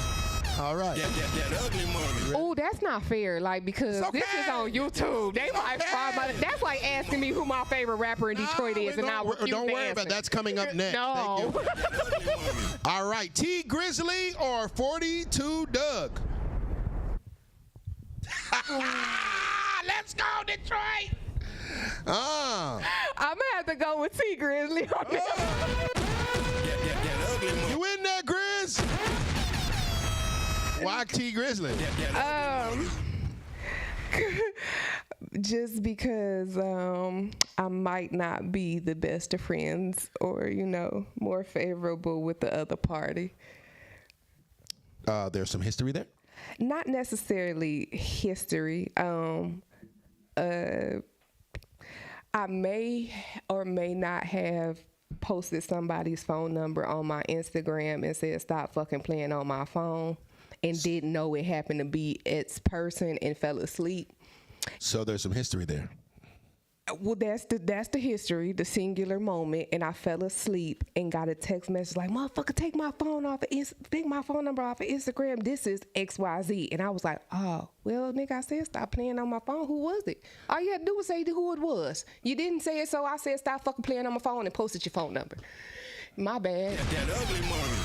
All right. That ugly money. Oh, that's not fair. Like, because It's okay. this is on YouTube. They might find my. That's like asking me who my favorite rapper in Detroit is, and I refuse Don't to worry about answer. that. That's coming up next. No. Thank you. All right. T Grizzly or 42 Doug? Let's go, Detroit. I'm gonna have to go with T Grizzly on that. That ugly money. You in there, Grizz? Why T Grizzly? Just because I might not be the best of friends, or you know, more favorable with the other party. There's some history there. Not necessarily history. I may or may not have posted somebody's phone number on my Instagram and said, stop fucking playing on my phone, and didn't know it happened to be its person and fell asleep. So there's some history there. Well, that's the history, the singular moment, and I fell asleep and got a text message like, "Motherfucker, take my phone off of take my phone number off of Instagram. This is XYZ." And I was like, "Oh, well, nigga, I said stop playing on my phone. Who was it? All you had to do was say who it was. You didn't say it, so I said stop fucking playing on my phone and posted your phone number. My bad." That ugly money.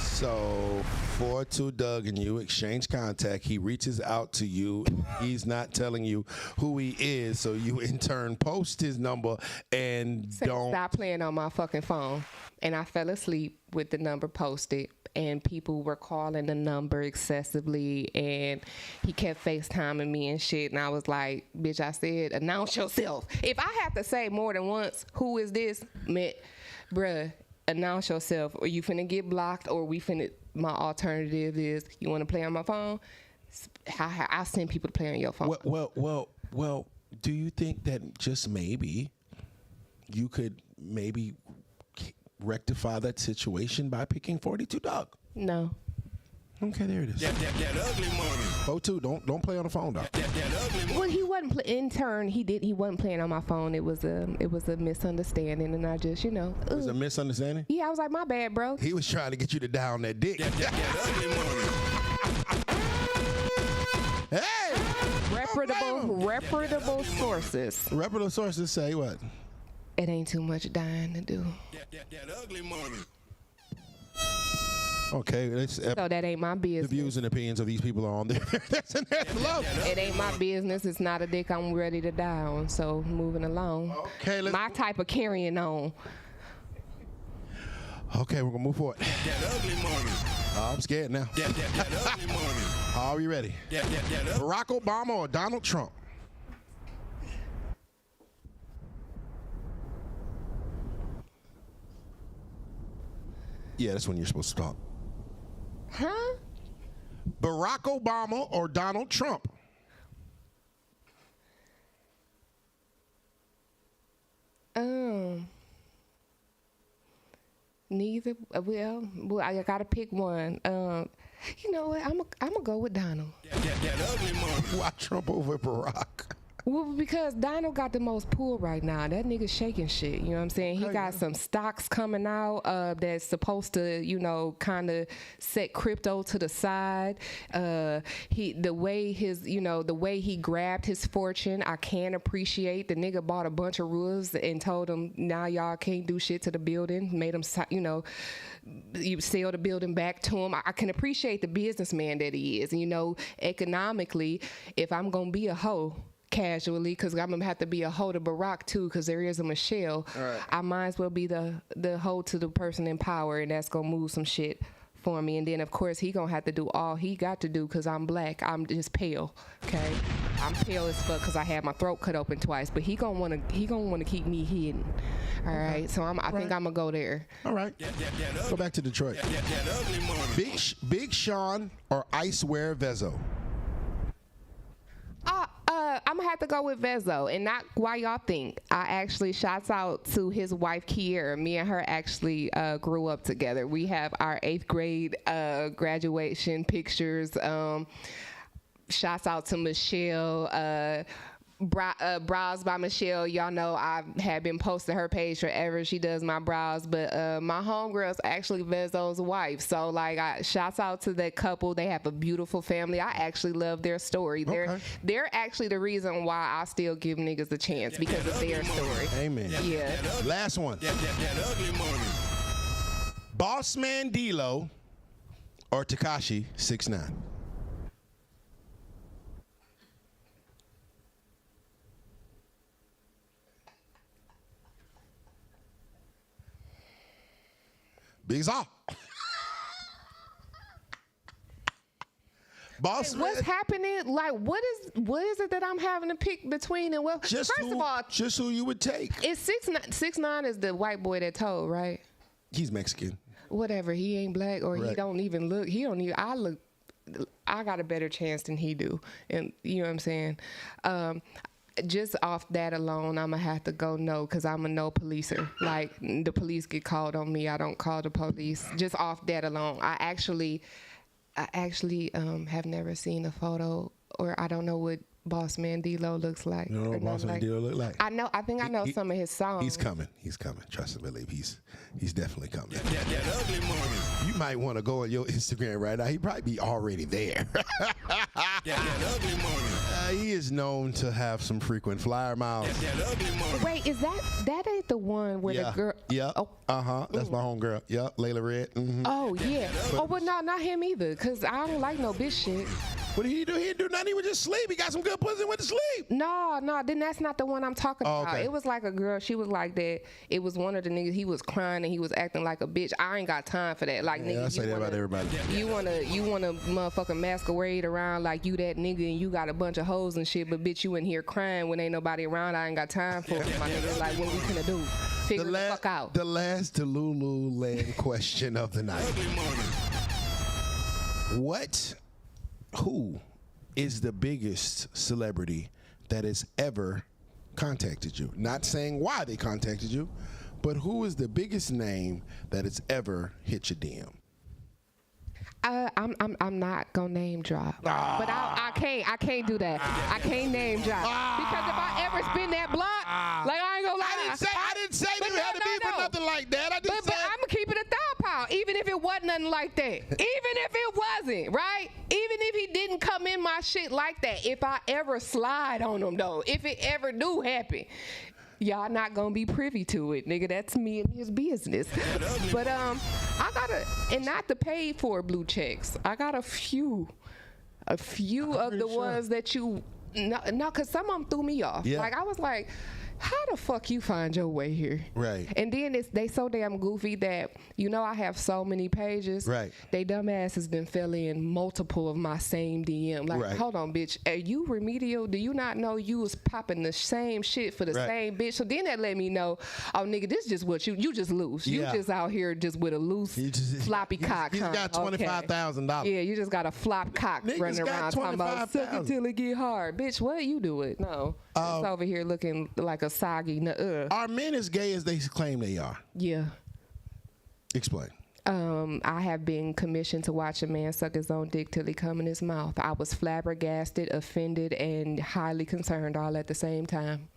So 42 Doug and you exchange contact. He reaches out to you. He's not telling you who he is, so you in turn post his number and Say, don't. stop playing on my fucking phone. And I fell asleep with the number posted, and people were calling the number excessively, and he kept FaceTiming me and shit. And I was like, bitch, I said, announce yourself. If I have to say more than once, who is this? Bruh, announce yourself, or you finna get blocked, or we finna, my alternative is, you wanna play on my phone? I send people to play on your phone. Well, do you think that just maybe you could maybe rectify that situation by picking 42 Doug? No. Okay, there it is. That ugly money. 42, don't play on the phone, dog. That ugly money. Well, he wasn't. In turn, he wasn't playing on my phone. It was a misunderstanding, and I just, you know. It was a misunderstanding? Yeah, I was like, my bad, bro. He was trying to get you to down that dick. That ugly money. Hey! Reputable sources. Reputable sources say what? It ain't too much dying to do. That ugly money. Okay, So that ain't my the business. views and opinions of these people are on there. That's in there below. It ain't my business. It's not a dick I'm ready to die on. So moving along. Okay, let's. My type of carrying on. Okay, we're gonna move forward. That ugly money. I'm scared now. That ugly money. Are we ready? That Barack Obama or Donald Trump? Yeah, that's when you're supposed to talk. Huh? Barack Obama or Donald Trump? Neither. Well, I gotta pick one. You know what? I'm gonna go with Donald. that ugly money. Why Trump over Barack? Well, because Donald got the most pull right now. That nigga shaking shit. You know what I'm saying? He got some stocks coming out that's supposed to, you know, kind of set crypto to the side. The way he grabbed his fortune, I can appreciate. The nigga bought a bunch of rules and told him, now y'all can't do shit to the building. Made him, you know, you sell the building back to him. I can appreciate the businessman that he is. And, you know, economically, if I'm gonna be a hoe, casually, because I'm gonna have to be a hoe to Barack too, because there is a Michelle. Right. I might as well be the hoe to the person in power, and that's gonna move some shit for me. And then of course he gonna have to do all he got to do, because I'm black. I'm just pale. Okay, I'm pale as fuck because I had my throat cut open twice. But he gonna wanna keep me hidden. All right. So I think I'm gonna go there. All right. Go back to Detroit. That ugly money. Big Sean or Icewear Vezo? I'm gonna have to go with Vezo, and not why y'all think. I actually, shouts out to his wife Kiera. Me and her actually grew up together. We have our 8th grade graduation pictures. Shouts out to Michelle. Brows by Michelle. Y'all know I have been posting her page forever. She does my brows, but my homegirl's actually Vezo's wife. So like, shouts out to that couple. They have a beautiful family. I actually love their story. They're actually the reason why I still give niggas a chance, because of their story. Amen. Yeah. Last one. That ugly money. Boss Man D-Lo or Tekashi 6ix9ine? Big Zaw. Boss What's man. happening? Like, what is it that I'm having to pick between? And well, Just first of all, just who you would take. it's 6ix9ine is the white boy that told, right? He's Mexican. Whatever, he ain't black, or he Right. don't even look. He don't even. I got a better chance than he do, and you know what I'm saying. Just off that alone, I'm gonna have to go no, because I'm a no policer. Like, the police get called on me, I don't call the police. Just off that alone, I actually have never seen a photo, or I don't know what Boss Man D-Lo looks like. You know what Boss Man D-Lo look like? I think I know some of his songs. He's coming. Trust and believe. He's definitely coming. That ugly money. You might want to go on your Instagram right now. He probably be already there. That ugly money. He is known to have some frequent flyer miles. That ugly money. Wait, is that ain't the one where the girl? Yeah. Oh. That's my homegirl. Yeah. Layla Red. Mm-hmm. Oh yeah. Oh, but no, not him either. Cause I don't like no bitch shit. What did he do? He didn't do nothing. He was just sleep. He got some good pussy and went to sleep. No, then that's not the one I'm talking Oh, about. okay. It was like a girl. She was like that. It was one of the niggas. He was crying and he was acting like a bitch. I ain't got time for that. Like, Yeah, nigga, I say that about everybody. You wanna motherfucking masquerade around like you that nigga and you got a bunch of hoes and shit, but bitch, you in here crying when ain't nobody around. I ain't got time for it, my nigga. Like, what we finna do? Figure the fuck out. The last Delulu land question of the night. Who is the biggest celebrity that has ever contacted you? Not saying why they contacted you, but who is the biggest name that has ever hit your DM? I'm not gonna name drop, but I can't do that. I can't name drop because if I ever spin that block, like, I ain't gonna lie. I didn't say you had to be for nothing like that. I just But I'm gonna keep it 1,000 even if it wasn't nothing like that. Even if it wasn't, right? Even if he didn't come in my shit like that, if I ever slide on him though, if it ever do happen, Y'all not gonna be privy to it, nigga. That's me and his business. But I gotta, and not the paid for blue checks. I got a few of the ones that you, no, cause some of them threw me off. Yeah. Like I was like, how the fuck you find your way here? Right. And then they so damn goofy that, I have so many pages. Right. They dumbass has been fell in multiple of my same DM. Like, Right. hold on, bitch. Are you remedial? Do you not know you was popping the same shit for the Right. same bitch? So then that let me know, oh, nigga, this just what you just loose. Yeah. You just out here just with a loose floppy cock. He's huh? got Okay. $25,000. Yeah, you just got a flop cock Niggas running got around talking about suck it $25,000. till it get hard. Bitch, what you do it? No. It's over here looking like a soggy. Are men as gay as they claim they are? Yeah. Explain. I have been commissioned to watch a man suck his own dick till he come in his mouth. I was flabbergasted, offended, and highly concerned all at the same time.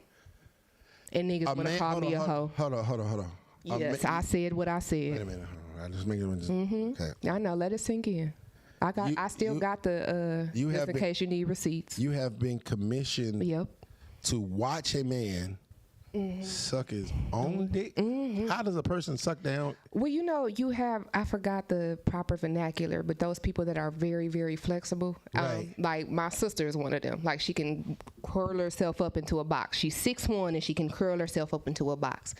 And niggas want to call me a hoe. Hold on. Yes, I said what I Wait a said. minute. Hold on. I just make it. Okay. I know. Let it sink in. I still got the you just have in been- case you need receipts. You have been commissioned Yep. to watch a man suck his own dick. How does a person suck down? Well, I forgot the proper vernacular, but those people that are very, very flexible, Right. like my sister is one of them. Like she can curl herself up into a box. She's 6'1" and she can curl herself up into a box.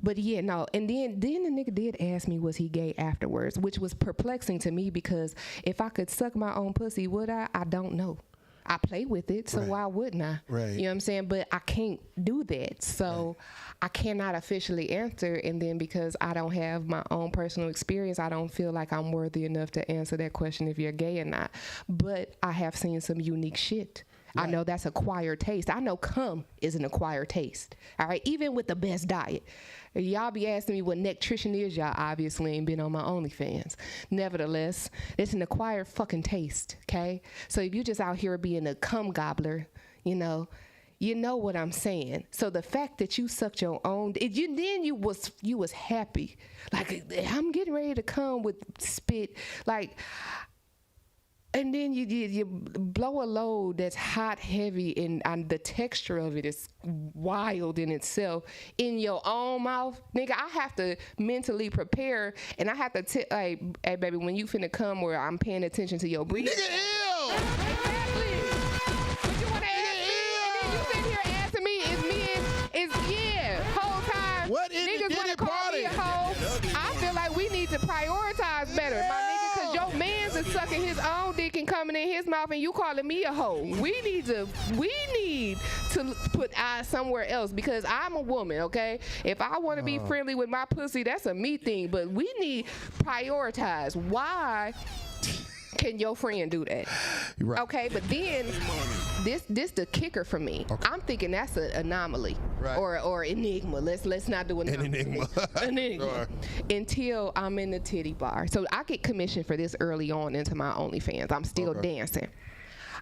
But yeah, no. And then the nigga did ask me, was he gay afterwards, which was perplexing to me because if I could suck my own pussy, would I? I don't know. I play with it, so Right. why wouldn't I? Right. You know what I'm saying? But I can't do that. So I cannot officially answer. And then because I don't have my own personal experience, I don't feel like I'm worthy enough to answer that question if you're gay or not. But I have seen some unique shit. I know that's acquired taste. I know cum is an acquired taste. All right, even with the best diet. Y'all be asking me what nutrition is. Y'all obviously ain't been on my OnlyFans. Nevertheless, it's an acquired fucking taste. Okay, so if you just out here being a cum gobbler, you know what I'm saying. So the fact that you sucked your own, you was happy. Like I'm getting ready to come with spit, like. And then you blow a load that's hot, heavy, and the texture of it is wild in itself in your own mouth. Nigga, I have to mentally prepare, and I have to like, hey, baby, when you finna come where I'm paying attention to your breathing. Nigga, ew! Exactly. But you wanna ask me, and then you sitting here asking me, whole time. What in the niggas wanna Diddy call party? me a hoe. I feel like we need to prioritize better, my nigga, because your man's is sucking his own dick and coming in his mouth, and you calling me a hoe. We need to put eyes somewhere else because I'm a woman, okay? If I want to be friendly with my pussy, that's a me thing, but we need prioritize. Why can your friend do that? Right. Okay, but then this the kicker for me. Okay. I'm thinking that's an anomaly, Right. or enigma. Let's not do an enigma. enigma. Sure. Until I'm in the titty bar. So I get commissioned for this early on into my OnlyFans. I'm still dancing.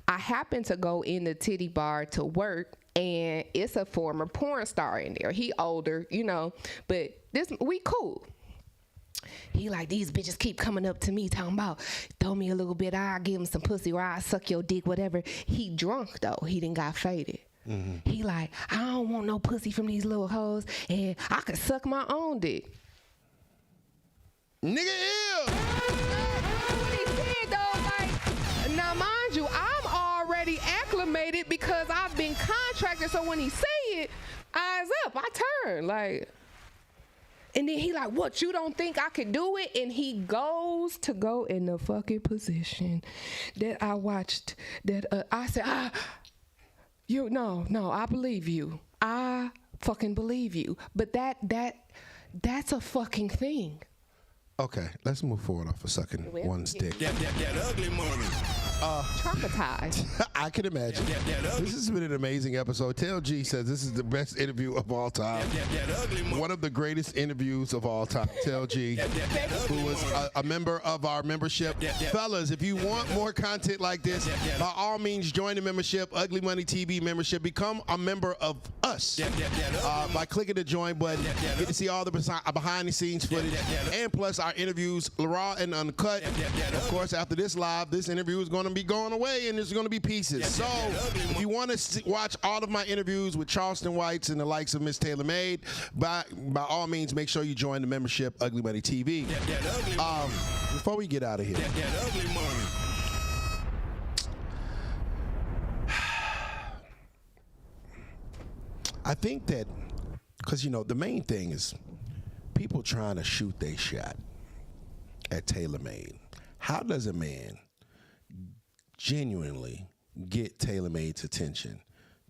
I happen to go in the titty bar to work, and it's a former porn star in there. He older, but we cool. He like, these bitches keep coming up to me talking about, throw me a little bit, I'll give him some pussy, or I'll suck your dick, whatever. He drunk though. He done got faded. Mm-hmm. He like, I don't want no pussy from these little hoes, and I could suck my own dick. Nigga, ew! That's what he said though. Like, now mind you, I'm already acclimated because I've been contracted. So when he say it, eyes up, I turn like. And then he like, what, you don't think I could do it? And he goes to go in the fucking position that I watched. That I said, no, I believe you. I fucking believe you. But that's a fucking thing. Okay, let's move forward off of sucking one's dick. That ugly money. Traumatized. I can imagine. This has been an amazing episode. Tell G says this is the best interview of all time. That ugly money. One of the greatest interviews of all time. Tell G, who was a member of our membership. Fellas, if you want more content like this, by all means, join the membership, Ugly Money TV membership. Become a member of us by clicking the join button. Get to see all the behind-the-scenes footage, and plus our interviews, raw and uncut. Of course, after this interview is going to to be going away, and there's going to be pieces. So if you want to watch all of my interviews with Charleston Whites and the likes of Miss Taylor Made, by all means, make sure you join the membership, Ugly Money TV. Before we get out of here. That ugly money. I think that, because, the main thing is people trying to shoot their shot at TaylorMade. How does a man genuinely get TaylorMade's attention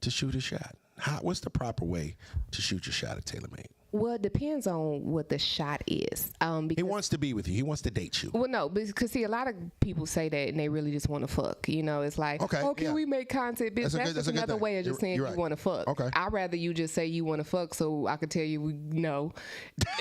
to shoot a shot? What's the proper way to shoot your shot at TaylorMade? Well, it depends on what the shot is. He wants to be with you. He wants to date you. Well, no, because see, a lot of people say that and they really just want to fuck. It's like, can we make content? Bitch, that's just another way of just saying you want to fuck. Okay. I'd rather you just say you want to fuck so I could tell you no.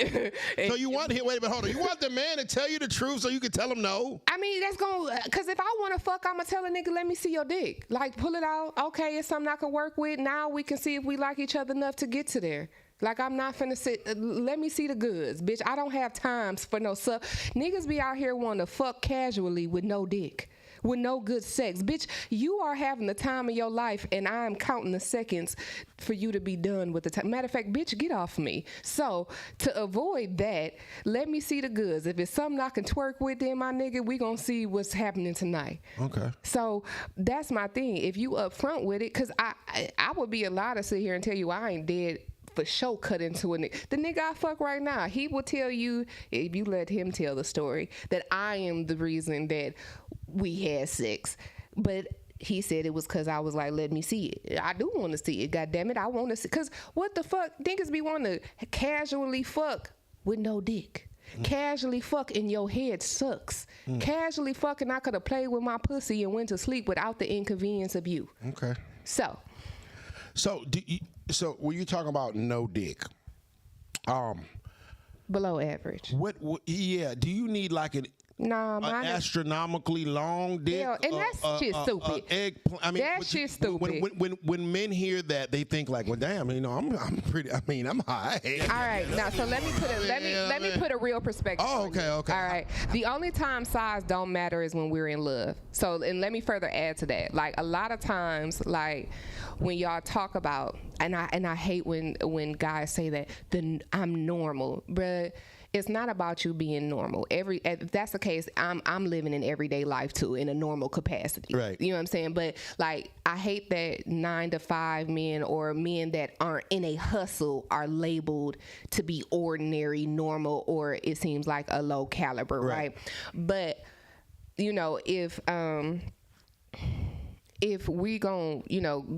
So you want wait a minute, hold on. You want the man to tell you the truth so you can tell him no? I mean, that's going, because if I want to fuck, I'm going to tell a nigga, let me see your dick. Like, pull it out. Okay, it's something I can work with. Now we can see if we like each other enough to get to there. Like, I'm not finna sit, let me see the goods, bitch. I don't have times for no stuff. Niggas be out here wanting to fuck casually with no dick, with no good sex. Bitch, you are having the time of your life, and I'm counting the seconds for you to be done with the time. Matter of fact, bitch, get off me. So, to avoid that, let me see the goods. If it's something I can twerk with, then my nigga, we gonna see what's happening tonight. Okay. So, that's my thing. If you up front with it, because I would be allowed to sit here and tell you I ain't dead for sure cut into a nigga. The nigga I fuck right now, he will tell you, if you let him tell the story, that I am the reason that we had sex. But he said it was because I was like, let me see it. I do want to see it. God damn it, I want to see. Because what the fuck? Niggas be wanting to casually fuck with no dick. Casually fuck in your head sucks. Casually fucking, I could have played with my pussy and went to sleep without the inconvenience of you. Okay. So when you talking about no dick, below average. What do you need like an astronomically long dick? Yeah, and that's shit stupid. That shit stupid. When men hear that, they think like, well, damn, I'm pretty. I'm high. All right, now so let me put a real perspective. Oh, okay. All right. The only time size don't matter is when we're in love. So, and let me further add to that. Like, a lot of times, like, when y'all talk about, and I hate when guys say that I'm normal, but it's not about you being normal. If that's the case, I'm living in everyday life too, in a normal capacity. Right. You know what I'm saying? But like, I hate that 9 to 5 men or men that aren't in a hustle are labeled to be ordinary, normal, or it seems like a low caliber, right? But if we gon'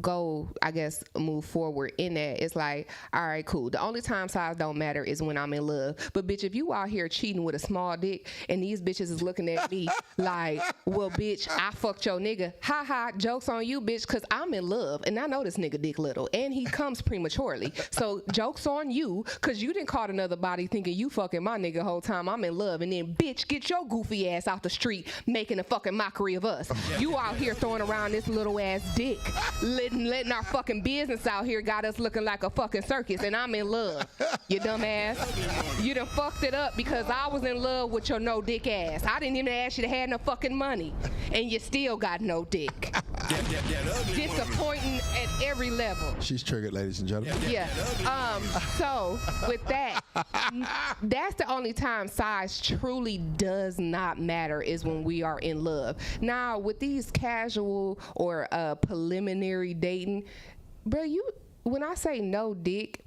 go, I guess, move forward in that, it's like, all right, cool. The only time size don't matter is when I'm in love. But bitch, if you out here cheating with a small dick and these bitches is looking at me like, well, bitch, I fucked your nigga. Ha ha, joke's on you, bitch, because I'm in love and I know this nigga dick little and he comes prematurely. So joke's on you because you didn't caught another body thinking you fucking my nigga whole time I'm in love. And then, bitch, get your goofy ass out the street making a fucking mockery of us. You out here throwing around this little ass dick, letting our fucking business out here got us looking like a fucking circus, and I'm in love. You dumb ass. You done fucked it up because I was in love with your no dick ass. I didn't even ask you to have no fucking money, and you still got no dick. Disappointing at every level. She's triggered, ladies and gentlemen. Yeah. So with that, that's the only time size truly does not matter is when we are in love. Now with these casual or preliminary dating, bro, when I say no dick,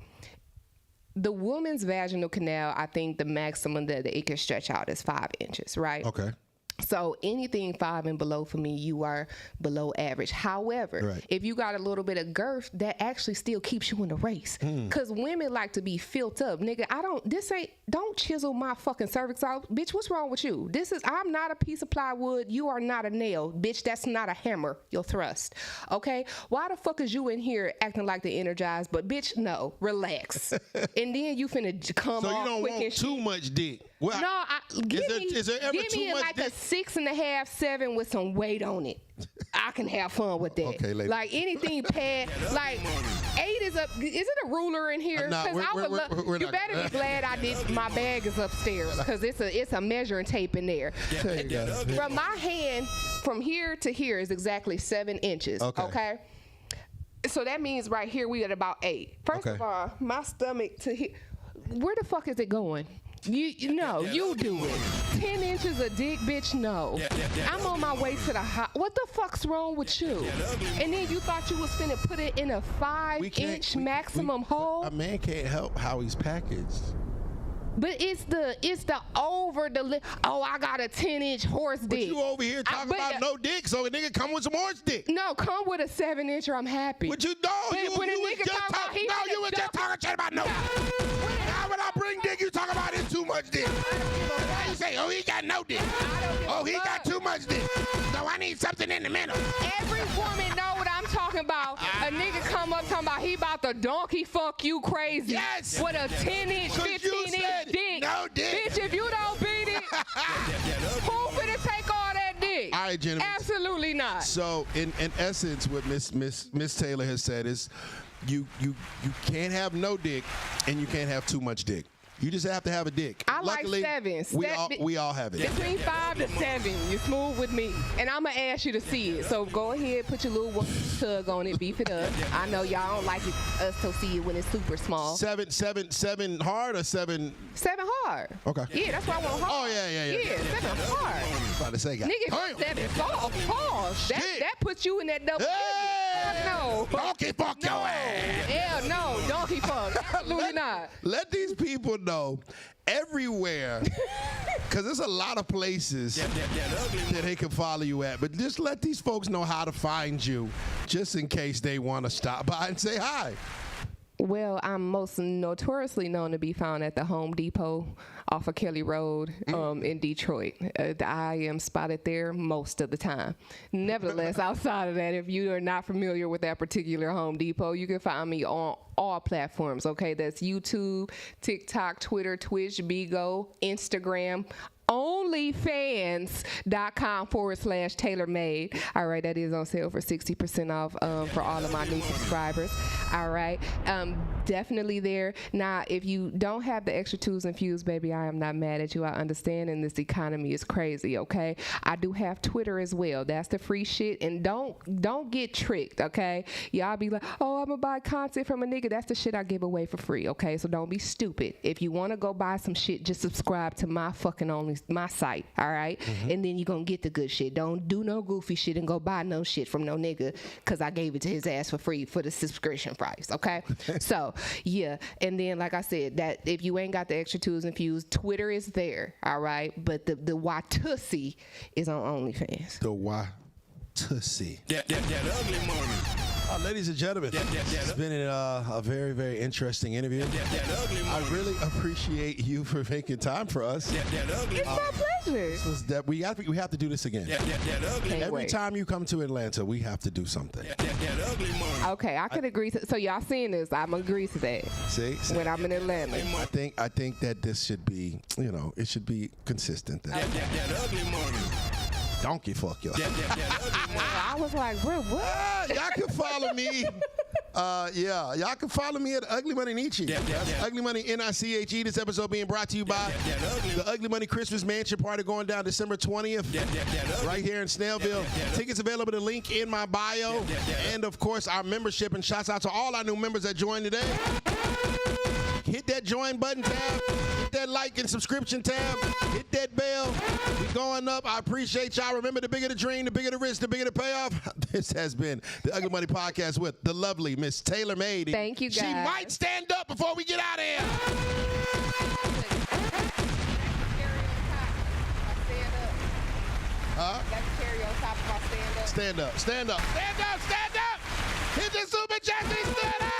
the woman's vaginal canal, I think the maximum that it can stretch out is 5 inches, right? Okay. So anything 5 and below for me, you are below average. However, if you got a little bit of girth, that actually still keeps you in the race. Cause women like to be filled up, nigga. Don't chisel my fucking cervix out, bitch. What's wrong with you? I'm not a piece of plywood. You are not a nail, bitch. That's not a hammer. You'll thrust, okay? Why the fuck is you in here acting like the Energized? But bitch, no, relax. And then you finna come so off you don't quick want and too much dick. Well, no, is there ever give too me much like dick? a 6.5, 7 with some weight on it. I can have fun with that. Okay, lady. Like anything pad, like 8 is up. Is it a ruler in here? No, we're you not- better be glad I did. My bag is upstairs because it's a measuring tape in there. There you go. From my hand, from here to here is exactly 7 inches. Okay. So that means right here we at about 8. First of all, my stomach to here. Where the fuck is it going? You know, you do it. 10 inches of dick, bitch, no. I'm on my way to the what the fuck's wrong with you? And then you thought you was finna put it in a 5-inch maximum hole? A man can't help how he's packaged. But it's the over the lip. Oh, I got a 10-inch horse dick. But you over here talking about no dick, so a nigga come with some horse dick. No, come with a 7-incher. I'm happy. But you don't. But You when a was nigga just talk about he no, you was just talking shit about no. Now when I bring dick, you talk about it's too much dick. Why you say, oh, he got no dick? Oh, he got too much dick. So I need something in the middle. Every woman know what I'm talking about. A nigga come up talking about he about to donkey fuck you crazy. Yes. With a 10-inch, 15-inch dick. No dick. Bitch, if you don't beat it, who finna take all that dick? All right, gentlemen. Absolutely not. So in essence, what Miss Taylor has said is, you can't have no dick, and you can't have too much dick. You just have to have a dick. I Luckily, like 7s. We all have it. Between 5 to 7, you're smooth with me. And I'm going to ask you to see it. So go ahead, put your little tug on it, beef it up. I know y'all don't like us to see it when it's super small. 7 hard or 7? 7 hard. Okay. Yeah, that's why I want hard. Oh, yeah. Yeah, 7 hard. About to say, Nigga, damn. 7 soft. Pause. Shit. That puts you in that double. Hey! No. Donkey fuck your ass. Hell no. Donkey fuck. Absolutely not. Let these people know everywhere, because there's a lot of places that they can follow you at. But just let these folks know how to find you, just in case they want to stop by and say hi. Well, I'm most notoriously known to be found at the Home Depot off of Kelly Road in Detroit. I am spotted there most of the time. Nevertheless, outside of that, if you are not familiar with that particular Home Depot, you can find me on all platforms, okay? That's YouTube, TikTok, Twitter, Twitch, Bigo, Instagram, onlyfans.com/TaylorMade. All right, that is on sale for 60% off for all of my new subscribers. All right, definitely there. Now, if you don't have the extra twos infused, baby, I am not mad at you. I understand, and this economy is crazy, okay? I do have Twitter as well. That's the free shit, and don't get tricked, okay? Y'all be like, oh, I'm gonna buy content from a nigga. That's the shit I give away for free, okay? So don't be stupid. If you want to go buy some shit, just subscribe to my site, all right? And then you're gonna get the good shit. Don't do no goofy shit and go buy no shit from no nigga because I gave it to his ass for free for the subscription price, okay? So yeah, and then like I said, that if you ain't got the extra twos infused, Twitter is there, all right? But the Watusi is on OnlyFans. The Watusi. That ugly money. Ladies and gentlemen, it's been a very, very interesting interview. That ugly money. I really appreciate you for making time for us. That ugly It's my pleasure. This was that we have to do this again. That ugly. Can't Every wait. time you come to Atlanta, we have to do something. That ugly money. Okay, I could agree to, so y'all seeing this, I'm agree to that See? when I'm in Atlanta. I think that this should be, it should be consistent. That ugly money. Donkey fuck yo. That ugly money. I was like, bro, what? Y'all can follow me. Y'all can follow me at Ugly Money Nietzsche. That's Ugly Money NICHE. This episode being brought to you by the Ugly Money Christmas Mansion Party going down December 20th, right here in Snellville. Tickets available. The link in my bio, and of course our membership. And shouts out to all our new members that joined today. Hit that join button tab. Hit that like and subscription tab. Hit that bell. We going up. I appreciate y'all. Remember, the bigger the dream, the bigger the risk, the bigger the payoff. This has been the Ugly Money Podcast with the lovely Miss Taylor Made. Thank you, guys. She might stand up before we get out of here. Stand up. Stand up. Stand up. Stand up. Hit the super chat. Stand up.